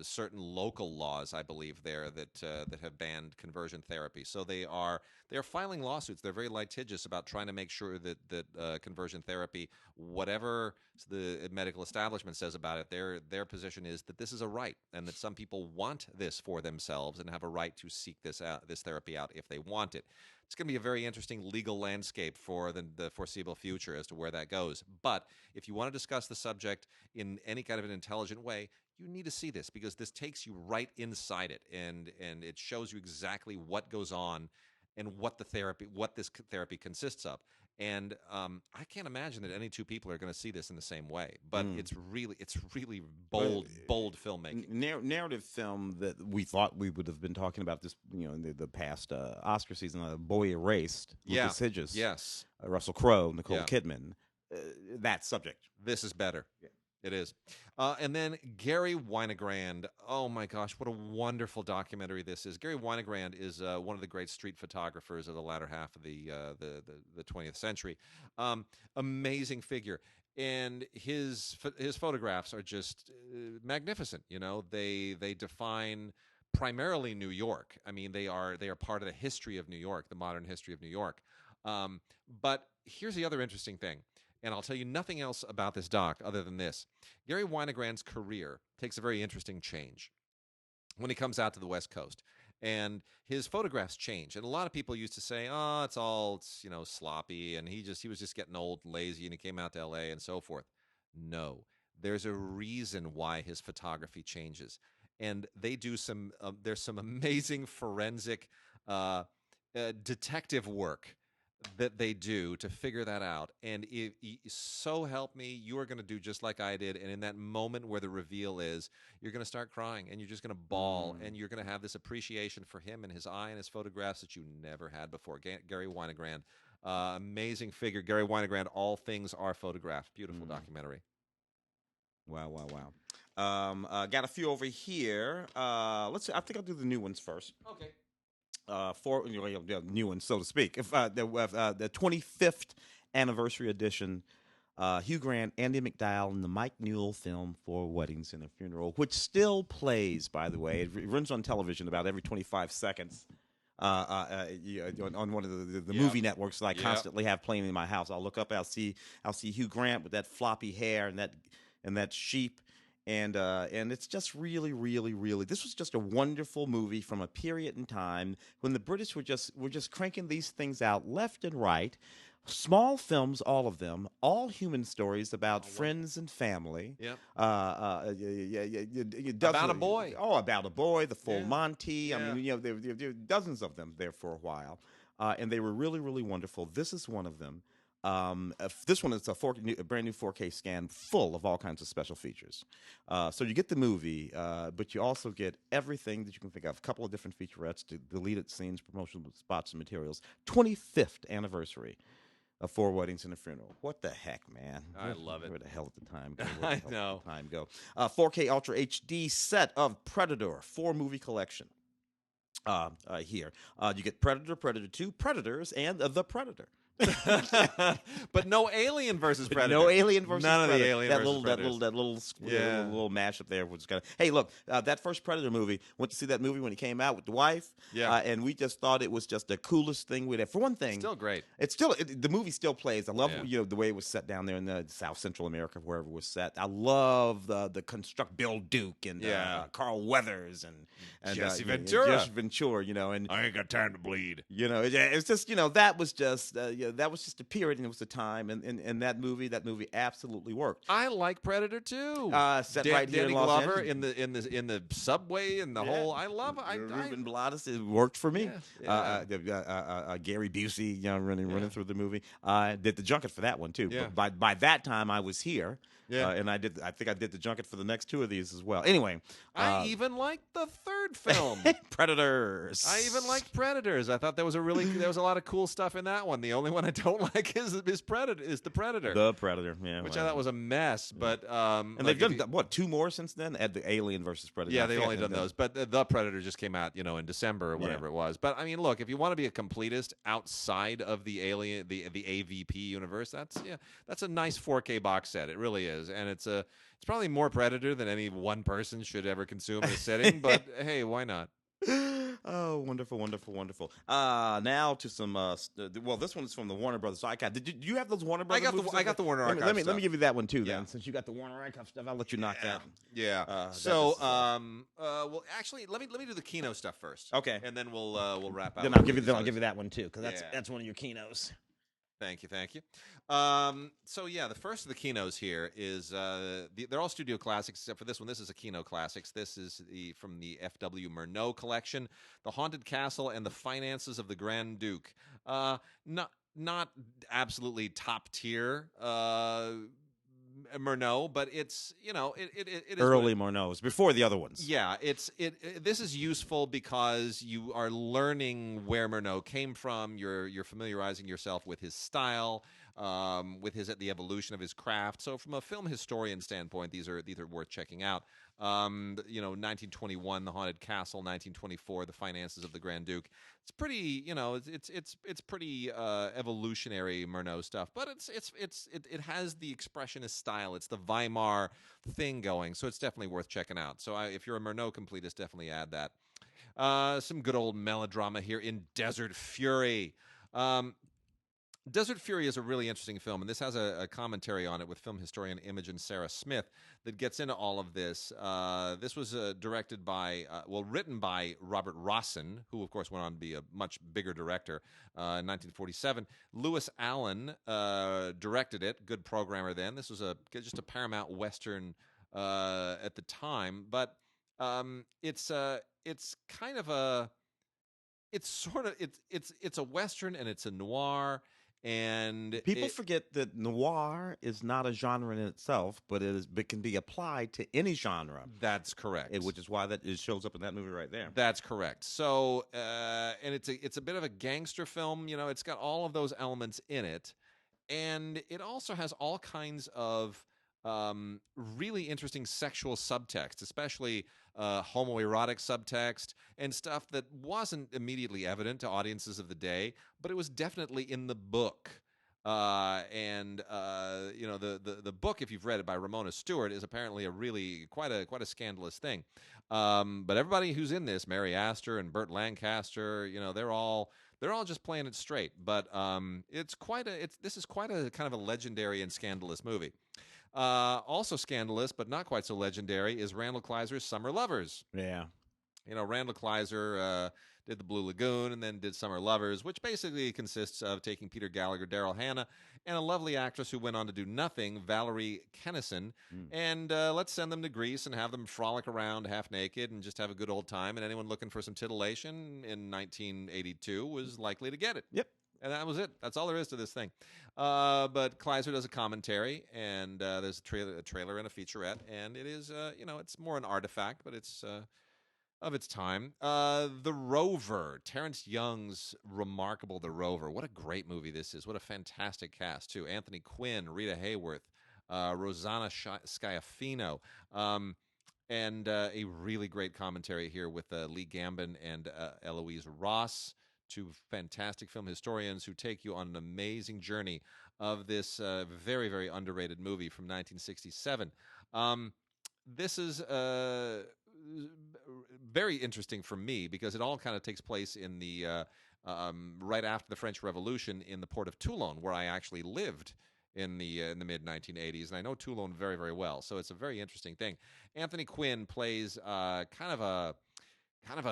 certain local laws, I believe, there that have banned conversion therapy. So they are filing lawsuits. They're very litigious about trying to make sure that conversion therapy, whatever the medical establishment says about it, their position is that this is a right, and that some people want this for themselves and have a right to seek this therapy out if they want it. It's going to be a very interesting legal landscape for the foreseeable future as to where that goes. But if you want to discuss the subject in any kind of an intelligent way, you need to see this, because this takes you right inside it, and it shows you exactly what goes on and what this therapy consists of. And I can't imagine that any two people are going to see this in the same way. But it's really bold filmmaking. Narrative film that we thought we would have been talking about this, in the past Oscar season. Boy Erased, Lucas Hedges, yes, Russell Crowe, Nicole Kidman. That subject. This is better. Yeah. It is. And then Gary Winogrand. Oh, my gosh, what a wonderful documentary this is. Gary Winogrand is one of the great street photographers of the latter half of the 20th century. Amazing figure. And his photographs are just magnificent. They define primarily New York. I mean, they are part of the history of New York, the modern history of New York. But here's the other interesting thing. And I'll tell you nothing else about this doc other than this. Gary Winogrand's career takes a very interesting change when he comes out to the West Coast. And his photographs change. And a lot of people used to say, oh, it's sloppy, and he was just getting old and lazy, and he came out to L.A. and so forth. No. There's a reason why his photography changes. And they do there's some amazing forensic detective work that they do to figure that out. And so help me, you are going to do just like I did. And in that moment where the reveal is, you're going to start crying, and you're just going to bawl, and you're going to have this appreciation for him and his eye and his photographs that you never had before. Gary Winogrand, amazing figure. Gary Winogrand, All Things Are Photographed. Beautiful documentary. Wow. Got a few over here. Let's see. I think I'll do the new ones first. Okay. For new ones, so to speak. If the 25th anniversary edition, Hugh Grant, Andy McDowell, and the Mike Newell film For Weddings and a Funeral, which still plays, by the way. It runs on television about every 25 seconds on one of the movie networks that I constantly have playing in my house. I'll look up, I'll see Hugh Grant with that floppy hair and that sheep. And it's just really, really, really. This was just a wonderful movie from a period in time when the British were just cranking these things out left and right. Small films, all of them, all human stories about friends and family. Yep. About a boy. Oh, about a boy. The Full Monty. Yeah. I mean, there were dozens of them there for a while, and they were really, really wonderful. This is one of them. This one is a brand new 4K scan full of all kinds of special features. So you get the movie, but you also get everything that you can think of. A couple of different featurettes, deleted scenes, promotional spots, and materials. 25th anniversary of 4 Weddings and a Funeral. What the heck, man? I love it. Where the hell did the time go? I know. Time go. 4K Ultra HD set of Predator 4-movie collection. Here, you get Predator, Predator 2, Predators, and The Predator. But no Alien versus Predator. No Alien versus None Predator. of the Alien versus Predators. That little mashup there was kind of. Hey, look, that first Predator movie. Went to see that movie when it came out with the wife. Yeah. And we just thought it was just the coolest thing we'd had. For one thing, Still great. It's the movie still plays. I love the way it was set down there in the South Central America, wherever it was set. I love the construct Bill Duke and Carl Weathers and Jesse Ventura. Jesse Ventura, and I ain't got time to bleed. It's just that was just that was just a period and it was a time and that movie absolutely worked. I like Predator too. Set right here Danny in Los Glover Angeles. in the subway and the whole. I love. Ruben Blades, it worked for me. Yeah. Gary Busey, running through the movie. Did the junket for that one too. Yeah. But by that time, I was here. Yeah. And I think I did the junket for the next 2 of these as well. Anyway, I even liked the third film. Predators. I even liked Predators. I thought there was a lot of cool stuff in that one. The only one I don't like is the Predator. The Predator, yeah. Which I thought was a mess. But and they've done 2 more since then. At the Alien versus Predator. Yeah, they've only done those. But the Predator just came out, in December or whatever it was. But I mean, look, if you want to be a completist outside of the Alien, the AVP universe, that's a nice 4K box set. It really is, and it's probably more Predator than any one person should ever consume in a sitting. But hey, why not? Oh, wonderful, wonderful, wonderful. Now to some. This one is from the Warner Brothers Archive. Did you have those Warner Brothers? I got the Warner Archive. Let me give you that one too. Then, since you got the Warner Archive stuff, I'll let you knock that. Yeah. Well, actually, let me do the Kino stuff first. Okay. And then we'll wrap up. Then I'll give you that one too, because that's one of your Kinos. Thank you. So the first of the Kinos here is they're all studio classics except for this one. This is a Kino Classics. This is from the F.W. Murnau collection, The Haunted Castle and the Finances of the Grand Duke. Not absolutely top tier Murnau, but it's it is early Murnau. It's before the other ones. Yeah, this is useful because you are learning where Murnau came from. You're familiarizing yourself with his style, with the evolution of his craft. So from a film historian standpoint, these are worth checking out. 1921, The Haunted Castle. 1924, The Finances of the Grand Duke. It's pretty, it's pretty evolutionary Murnau stuff, but it has the expressionist style. It's the Weimar thing going, so it's definitely worth checking out. So if you're a Murnau completist, definitely add that. Some good old melodrama here in Desert Fury. Desert Fury is a really interesting film, and this has a commentary on it with film historian Imogen Sarah Smith that gets into all of this. This was written by Robert Rossen, who, of course, went on to be a much bigger director in 1947. Lewis Allen directed it, good programmer then. This was just a Paramount Western at the time, but it's kind of a... It's a Western and it's a noir. And people forget that noir is not a genre in itself, but it can be applied to any genre. That's correct. Which is why it shows up in that movie right there. That's correct. So, and it's a bit of a gangster film. It's got all of those elements in it, and it also has all kinds of really interesting sexual subtext, especially homoerotic subtext and stuff that wasn't immediately evident to audiences of the day, but it was definitely in the book. The book, if you've read it, by Ramona Stewart, is apparently quite a scandalous thing. But everybody who's in this, Mary Astor and Burt Lancaster, they're all just playing it straight. But this is quite a kind of a legendary and scandalous movie. Also scandalous, but not quite so legendary, is Randall Kleiser's Summer Lovers. Yeah. Randall Kleiser did The Blue Lagoon and then did Summer Lovers, which basically consists of taking Peter Gallagher, Daryl Hannah, and a lovely actress who went on to do nothing, Valerie Kennison, and let's send them to Greece and have them frolic around half naked and just have a good old time. And anyone looking for some titillation in 1982 was likely to get it. Yep. And that was it. That's all there is to this thing. But Kleiser does a commentary, and there's a trailer and a featurette, and it is, it's more an artifact, but it's of its time. The Rover, Terrence Young's remarkable The Rover. What a great movie this is. What a fantastic cast, too. Anthony Quinn, Rita Hayworth, Rosanna Schiaffino, and a really great commentary here with Lee Gambon and Eloise Ross, two fantastic film historians who take you on an amazing journey of this very, very underrated movie from 1967. This is very interesting for me because it all kind of takes place in the right after the French Revolution in the port of Toulon, where I actually lived in the mid 1980s, and I know Toulon very, very well. So it's a very interesting thing. Anthony Quinn plays kind of a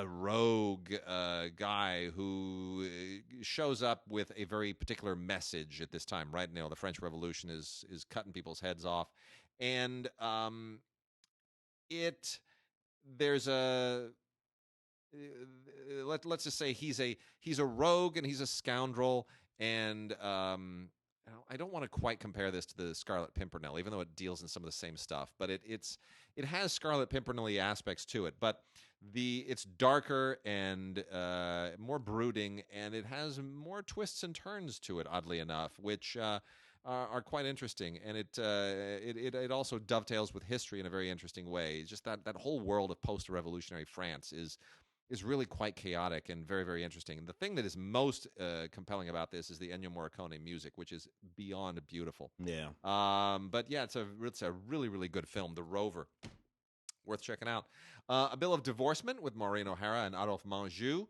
rogue guy who shows up with a very particular message at this time. Right now, the French Revolution is cutting people's heads off, and there's a let's just say he's a rogue and he's a scoundrel, and I don't want to quite compare this to the Scarlet Pimpernel, even though it deals in some of the same stuff. But it has Scarlet Pimpernel-y aspects to it, but it's darker and more brooding, and it has more twists and turns to it, oddly enough, which are quite interesting, and it also dovetails with history in a very interesting way. Just that whole world of post-revolutionary France is really quite chaotic and very, very interesting. And the thing that is most compelling about this is the Ennio Morricone music, which is beyond beautiful. Yeah. But yeah, it's a really, really good film, The Rover. Worth checking out. A Bill of Divorcement with Maureen O'Hara and Adolphe Menjou.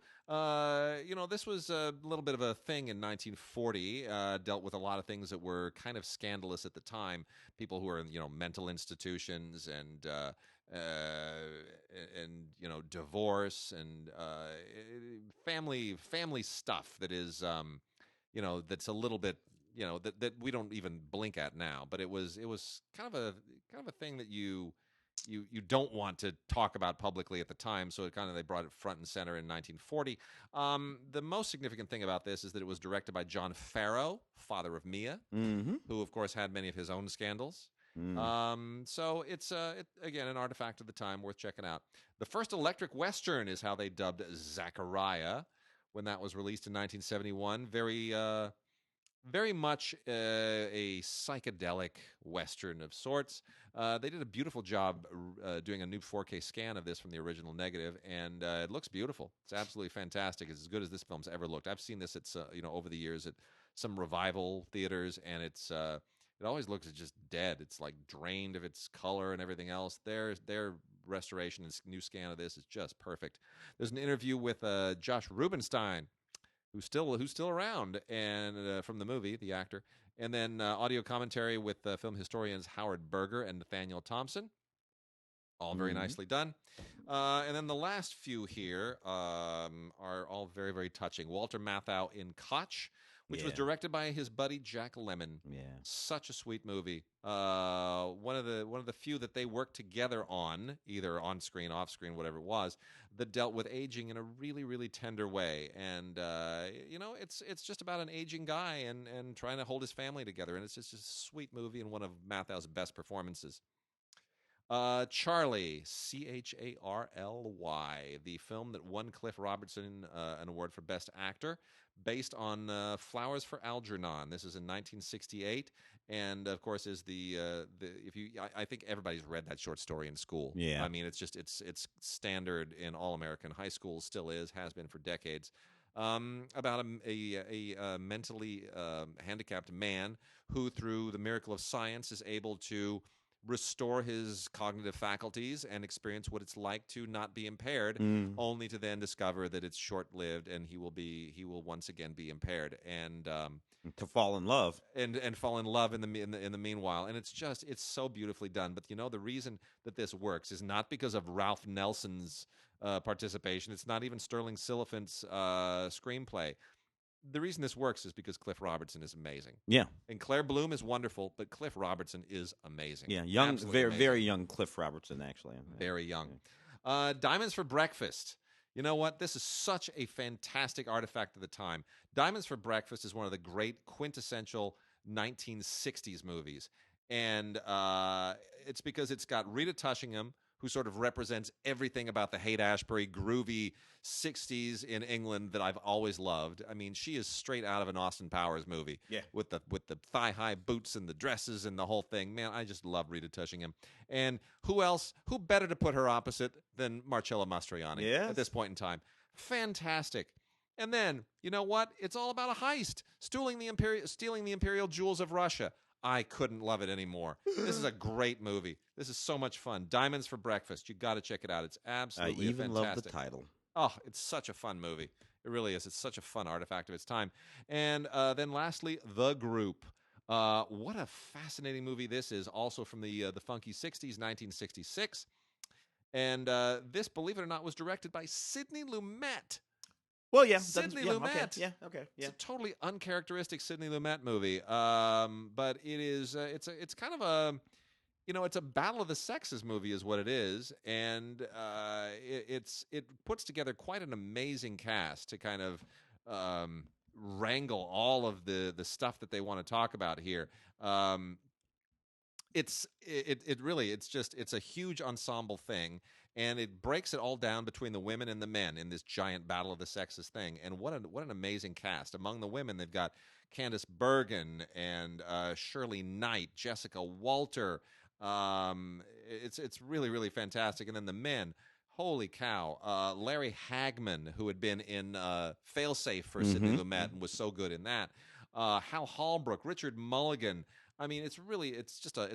This was a little bit of a thing in 1940. Dealt with a lot of things that were kind of scandalous at the time. People who were in, mental institutions and divorce and family stuff that is, that's a little bit, that we don't even blink at now. But it was kind of a thing that you don't want to talk about publicly at the time, so they brought it front and center in 1940. The most significant thing about this is that it was directed by John Farrow, father of Mia, who of course had many of his own scandals. So it's again an artifact of the time, worth checking out. The first electric western is how they dubbed Zachariah when that was released in 1971. Very much a psychedelic western of sorts. They did a beautiful job doing a new 4K scan of this from the original negative, and it looks beautiful. It's absolutely fantastic. It's as good as this film's ever looked. I've seen this over the years at some revival theaters, and it always looks just dead. It's like drained of its color and everything else. Their restoration and new scan of this is just perfect. There's an interview with Josh Rubinstein, who's still around, and from the movie, the actor, and then audio commentary with film historians Howard Berger and Nathaniel Thompson. All very nicely done. And then the last few here are all very, very touching. Walter Matthau in Koch, which was directed by his buddy Jack Lemmon. Yeah, such a sweet movie. One of the few that they worked together on, either on screen, off screen, whatever it was, that dealt with aging in a really, really tender way. And it's just about an aging guy and trying to hold his family together. And it's just a sweet movie and one of Matthau's best performances. Charly, Charly, the film that won Cliff Robertson an award for Best Actor, based on Flowers for Algernon. This is in 1968, and of course is I think everybody's read that short story in school. Yeah, I mean it's standard in all American high schools, still has been for decades. About a mentally handicapped man who, through the miracle of science, is able to restore his cognitive faculties and experience what it's like to not be impaired, only to then discover that it's short-lived and he will once again be impaired, and to fall in love and fall in love in the meanwhile. And it's so beautifully done. But the reason that this works is not because of Ralph Nelson's participation. It's not even Sterling Silliphant's screenplay. The reason this works is because Cliff Robertson is amazing. Yeah. And Claire Bloom is wonderful, but Cliff Robertson is amazing. Yeah, young, very, very young Cliff Robertson, actually. Very young. Diamonds for Breakfast. You know what? This is such a fantastic artifact of the time. Diamonds for Breakfast is one of the great quintessential 1960s movies. And it's because it's got Rita Tushingham, who sort of represents everything about the Haight-Ashbury groovy 60s in England that I've always loved. I mean, she is straight out of an Austin Powers movie. Yeah. With the thigh-high boots and the dresses and the whole thing. Man, I just love Rita Tushingham. And who else? Who better to put her opposite than Marcello Mastroianni at this point in time? Fantastic. And then, you know what? It's all about a heist. Stealing the imperial jewels of Russia. I couldn't love it anymore. This is a great movie. This is so much fun. Diamonds for Breakfast. You got to check it out. It's absolutely I even fantastic. love the title. Oh, it's such a fun movie. It really is. It's such a fun artifact of its time. And then lastly, The Group. What a fascinating movie this is. Also from the funky 60s, 1966. And this, believe it or not, was directed by Sidney Lumet. Well, yeah, Sidney Lumet. Okay. It's a totally uncharacteristic Sidney Lumet movie, but it is. It's kind of a, it's a battle of the sexes movie, is what it is, and it puts together quite an amazing cast to kind of wrangle all of the stuff that they want to talk about here. It's a huge ensemble thing, and it breaks it all down between the women and the men in this giant battle of the sexes thing. And what an amazing cast. Among the women, they've got Candice Bergen and Shirley Knight, Jessica Walter. It's really, really fantastic. And then the men, holy cow, Larry Hagman, who had been in Failsafe for Sidney Lumet and was so good in that. Hal Holbrook, Richard Mulligan. I mean, it's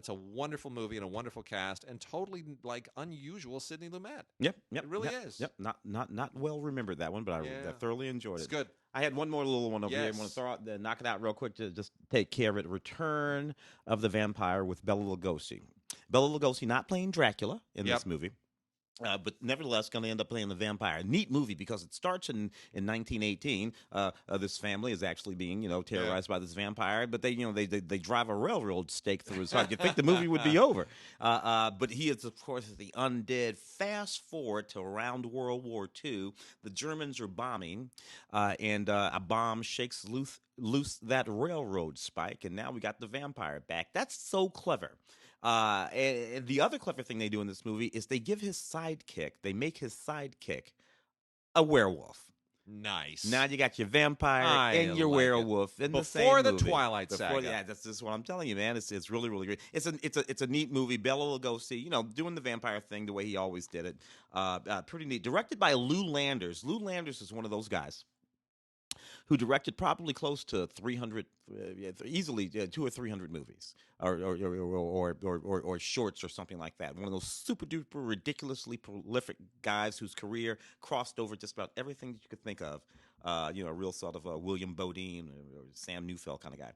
a wonderful movie and a wonderful cast, and totally like unusual Sidney Lumet. Yep, it really is. Yep, not well remembered that one, but I thoroughly enjoyed it. It's good. I had one more little one over here. I want to knock it out real quick to just take care of it. Return of the Vampire with Bela Lugosi. Bela Lugosi not playing Dracula in this movie. But nevertheless, going to end up playing the vampire. Neat movie because it starts in 1918. This family is actually being, terrorized by this vampire. But they drive a railroad stake through his heart. You'd think the movie would be over. But he is, of course, the undead. Fast forward to around World War II. The Germans are bombing, and a bomb shakes loose that railroad spike, and now we got the vampire back. That's so clever. And the other clever thing they do in this movie is they make his sidekick a werewolf. Nice. Now you got your vampire and your werewolf in the same movie. Before the Twilight Saga. Yeah, that's just what I'm telling you, man. It's really, really great. It's a neat movie. Bela Lugosi, doing the vampire thing the way he always did it. Pretty neat. Directed by Lou Landers. Lou Landers is one of those guys who directed probably close to 300, easily 200 or 300 movies, or shorts or something like that. One of those super duper ridiculously prolific guys whose career crossed over just about everything that you could think of. A real sort of William Bodine or Sam Neufeld kind of guy.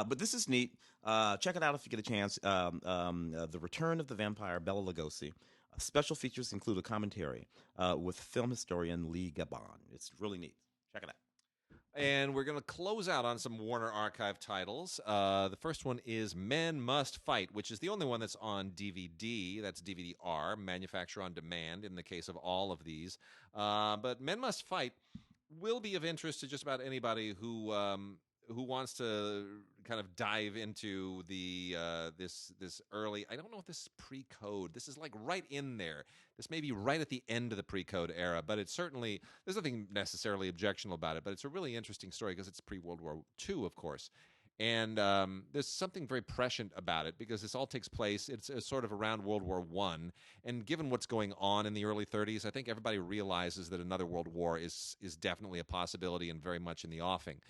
But this is neat. Check it out if you get a chance. The Return of the Vampire, Bela Lugosi. Special features include a commentary with film historian Lee Gabon. It's really neat. Check it out. And we're going to close out on some Warner Archive titles. The first one is Men Must Fight, which is the only one that's on DVD. That's DVD-R, manufacture on demand in the case of all of these. But Men Must Fight will be of interest to just about anybody who wants to kind of dive into the this early. I don't know if this is pre-code. This is like right in there. This may be right at the end of the pre-code era, but it's certainly, there's nothing necessarily objectionable about it. But it's a really interesting story because it's pre-World War II, of course. And there's something very prescient about it because this all takes place, it's sort of around World War I. And given what's going on in the early 30s, I think everybody realizes that another world war is definitely a possibility and very much in the offing.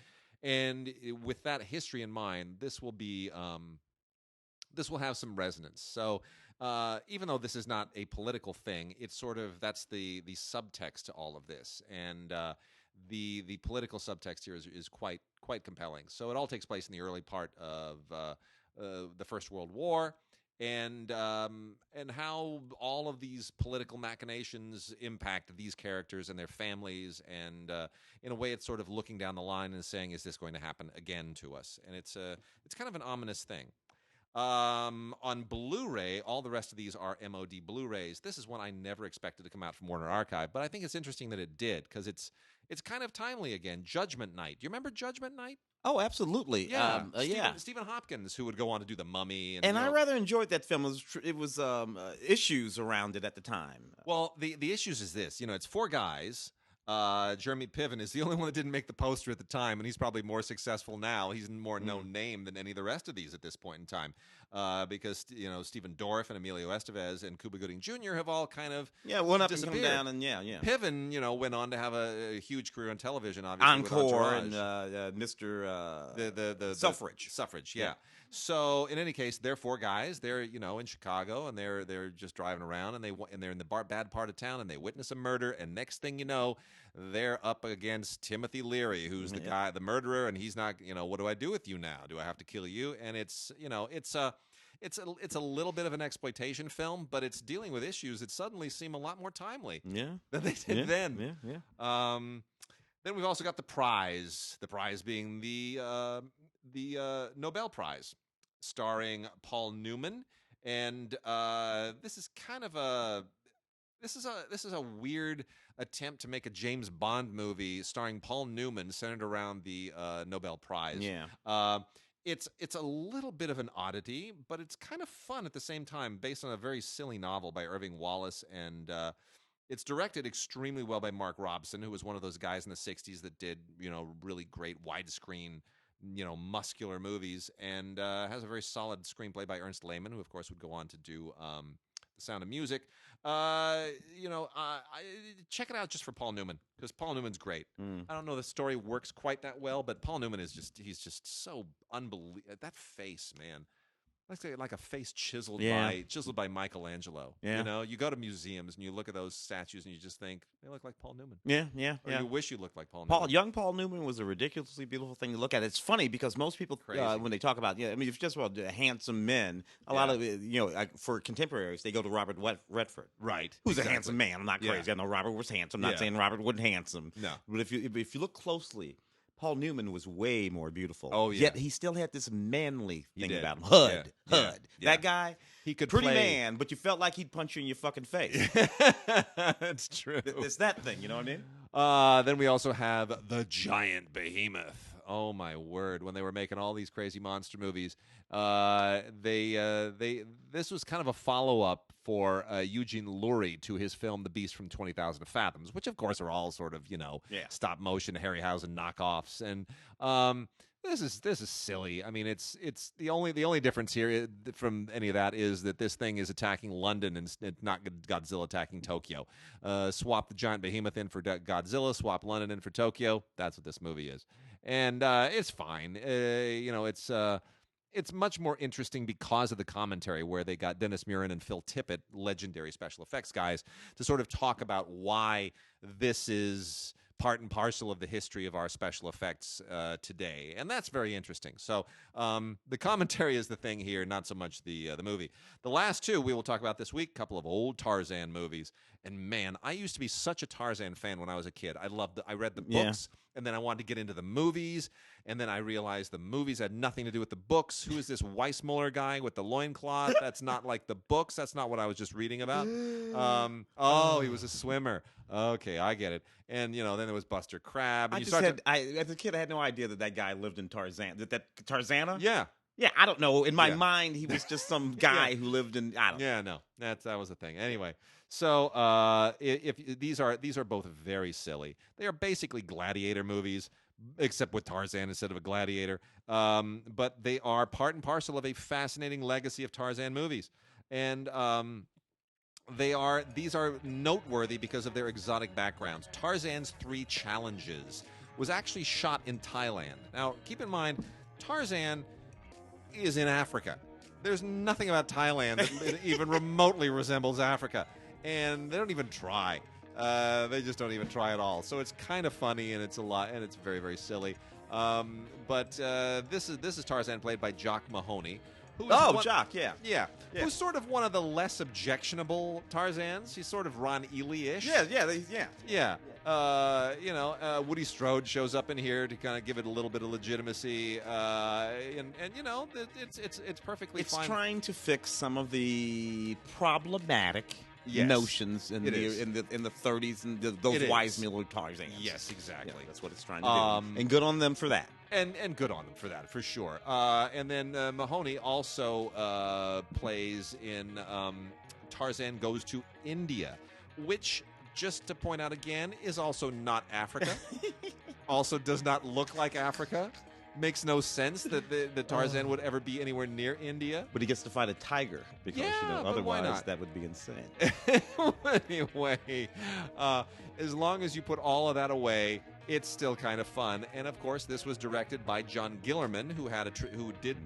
And with that history in mind, this will have some resonance. So even though this is not a political thing, it's sort of, that's the subtext to all of this. And the political subtext here is quite compelling. So it all takes place in the early part of the First World War, and how all of these political machinations impact these characters and their families, and in a way, it's sort of looking down the line and saying, "Is this going to happen again to us?" And it's kind of an ominous thing. On Blu-ray, all the rest of these are MOD Blu-rays. This is one I never expected to come out from Warner Archive, but I think it's interesting that it did because it's kind of timely again. Judgment Night. Do you remember Judgment Night? Oh, absolutely. Yeah, Yeah. Stephen Hopkins, who would go on to do The Mummy, and I rather enjoyed that film. It was issues around it at the time. Well, the issues is this. It's four guys. Jeremy Piven is the only one that didn't make the poster at the time, and he's probably more successful now. He's a more known name than any of the rest of these at this point in time, because Stephen Dorff and Emilio Estevez and Cuba Gooding Jr. have all kind of went up and come down, and yeah. Piven, went on to have a huge career on television, obviously. Encore and Mr. The Suffrage, yeah. So in any case, they're four guys. They're in Chicago, and they're just driving around, and they're in the bad part of town, and they witness a murder, and next thing you know, they're up against Timothy Leary, who's the guy, the murderer, and he's not. What do I do with you now? Do I have to kill you? And it's a little bit of an exploitation film, but it's dealing with issues that suddenly seem a lot more timely. Than they did then. Yeah. Then we've also got the prize. The prize being the Nobel Prize, starring Paul Newman, and this is kind of a weird attempt to make a James Bond movie starring Paul Newman centered around the Nobel Prize. Yeah. It's a little bit of an oddity, but it's kind of fun at the same time, based on a very silly novel by Irving Wallace, and it's directed extremely well by Mark Robson, who was one of those guys in the 60s that did, really great widescreen, muscular movies, and has a very solid screenplay by Ernst Lehman, who of course would go on to do The Sound of Music. Check it out just for Paul Newman, because Paul Newman's great. I don't know the story works quite that well, but Paul Newman is he's just so unbelievable. That face, man. Like a face chiseled by Michelangelo. Yeah. You go to museums and you look at those statues and you just think they look like Paul Newman. Yeah. Or you wish you looked like Paul Newman. Young Paul Newman was a ridiculously beautiful thing to look at. It's funny because most people, when they talk about, if you just about handsome men, a lot of for contemporaries, they go to Robert Redford, right? Who's a handsome man. I'm not crazy. I know Robert was handsome. I'm not saying Robert wasn't handsome. No, but if you look closely, Paul Newman was way more beautiful. Oh, yeah. Yet he still had this manly thing about him. Hud. Yeah. That guy, he could pretty play... man, but you felt like he'd punch you in your fucking face. That's true. It's that thing, you know what I mean? Then we also have the giant behemoth. Oh my word! When they were making all these crazy monster movies, this was kind of a follow-up for Eugene Lurie to his film The Beast from 20,000 Fathoms, which of course are all sort of stop motion Harryhausen knockoffs, and this is silly. I mean, it's the only difference here from any of that is that this thing is attacking London and not Godzilla attacking Tokyo. Swap the giant behemoth in for Godzilla, swap London in for Tokyo. That's what this movie is. And it's fine. It's much more interesting because of the commentary, where they got Dennis Muren and Phil Tippett, legendary special effects guys, to sort of talk about why this is part and parcel of the history of our special effects today. And that's very interesting. So the commentary is the thing here, not so much the movie. The last two we will talk about this week, a couple of old Tarzan movies. And man, I used to be such a Tarzan fan when I was a kid. I read the books, and then I wanted to get into the movies, and then I realized the movies had nothing to do with the books. Who is this Weissmuller guy with the loincloth? That's not like the books. That's not what I was just reading about. He was a swimmer. Okay, I get it. And then there was Buster Crabbe. And as a kid, I had no idea that guy lived in Tarzan. That Tarzana? Yeah. Yeah, I don't know. In my mind, he was just some guy who lived in. I don't know. Yeah, no, that was the thing. Anyway, so if these are both very silly. They are basically gladiator movies, except with Tarzan instead of a gladiator. But they are part and parcel of a fascinating legacy of Tarzan movies, and these are noteworthy because of their exotic backgrounds. Tarzan's 3 Challenges was actually shot in Thailand. Now, keep in mind, Tarzan is in Africa. There's nothing about Thailand that even remotely resembles Africa, and they don't even try. They just don't even try at all. So it's kind of funny, and it's a lot, and it's very, very silly. But this is Tarzan, played by Jock Mahoney, Jock, yeah. Yeah. Who's sort of one of the less objectionable Tarzans. He's sort of Ron Ely-ish. Yeah. Woody Strode shows up in here to kind of give it a little bit of legitimacy, and it's perfectly fine. It's trying to fix some of the problematic notions in the 30s and those wise Miller Tarzans. Yes, exactly. Yeah, that's what it's trying to do, and good on them for that. And good on them for that, for sure. And then Mahoney also plays in Tarzan Goes to India, which, just to point out again, is also not Africa. Also does not look like Africa. Makes no sense that the Tarzan would ever be anywhere near India. But he gets to fight a tiger because otherwise that would be insane. Anyway, as long as you put all of that away, it's still kind of fun. And of course, this was directed by John Gillerman, who did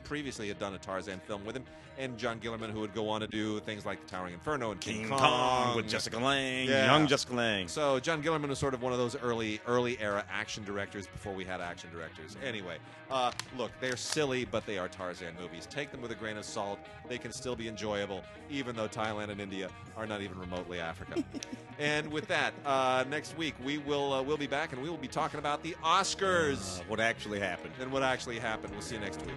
previously had done a Tarzan film with him, and John Gillerman, who would go on to do things like Towering Inferno and King Kong with Jessica Lange, young Jessica Lange. So John Gillerman was sort of one of those early era action directors before we had action directors. Anyway, look, they're silly, but they are Tarzan movies. Take them with a grain of salt. They can still be enjoyable, even though Thailand and India are not even remotely Africa. And with that, next week we'll be back and we will be talking about the Oscars. What actually happened. And what actually happened. We'll see you next week.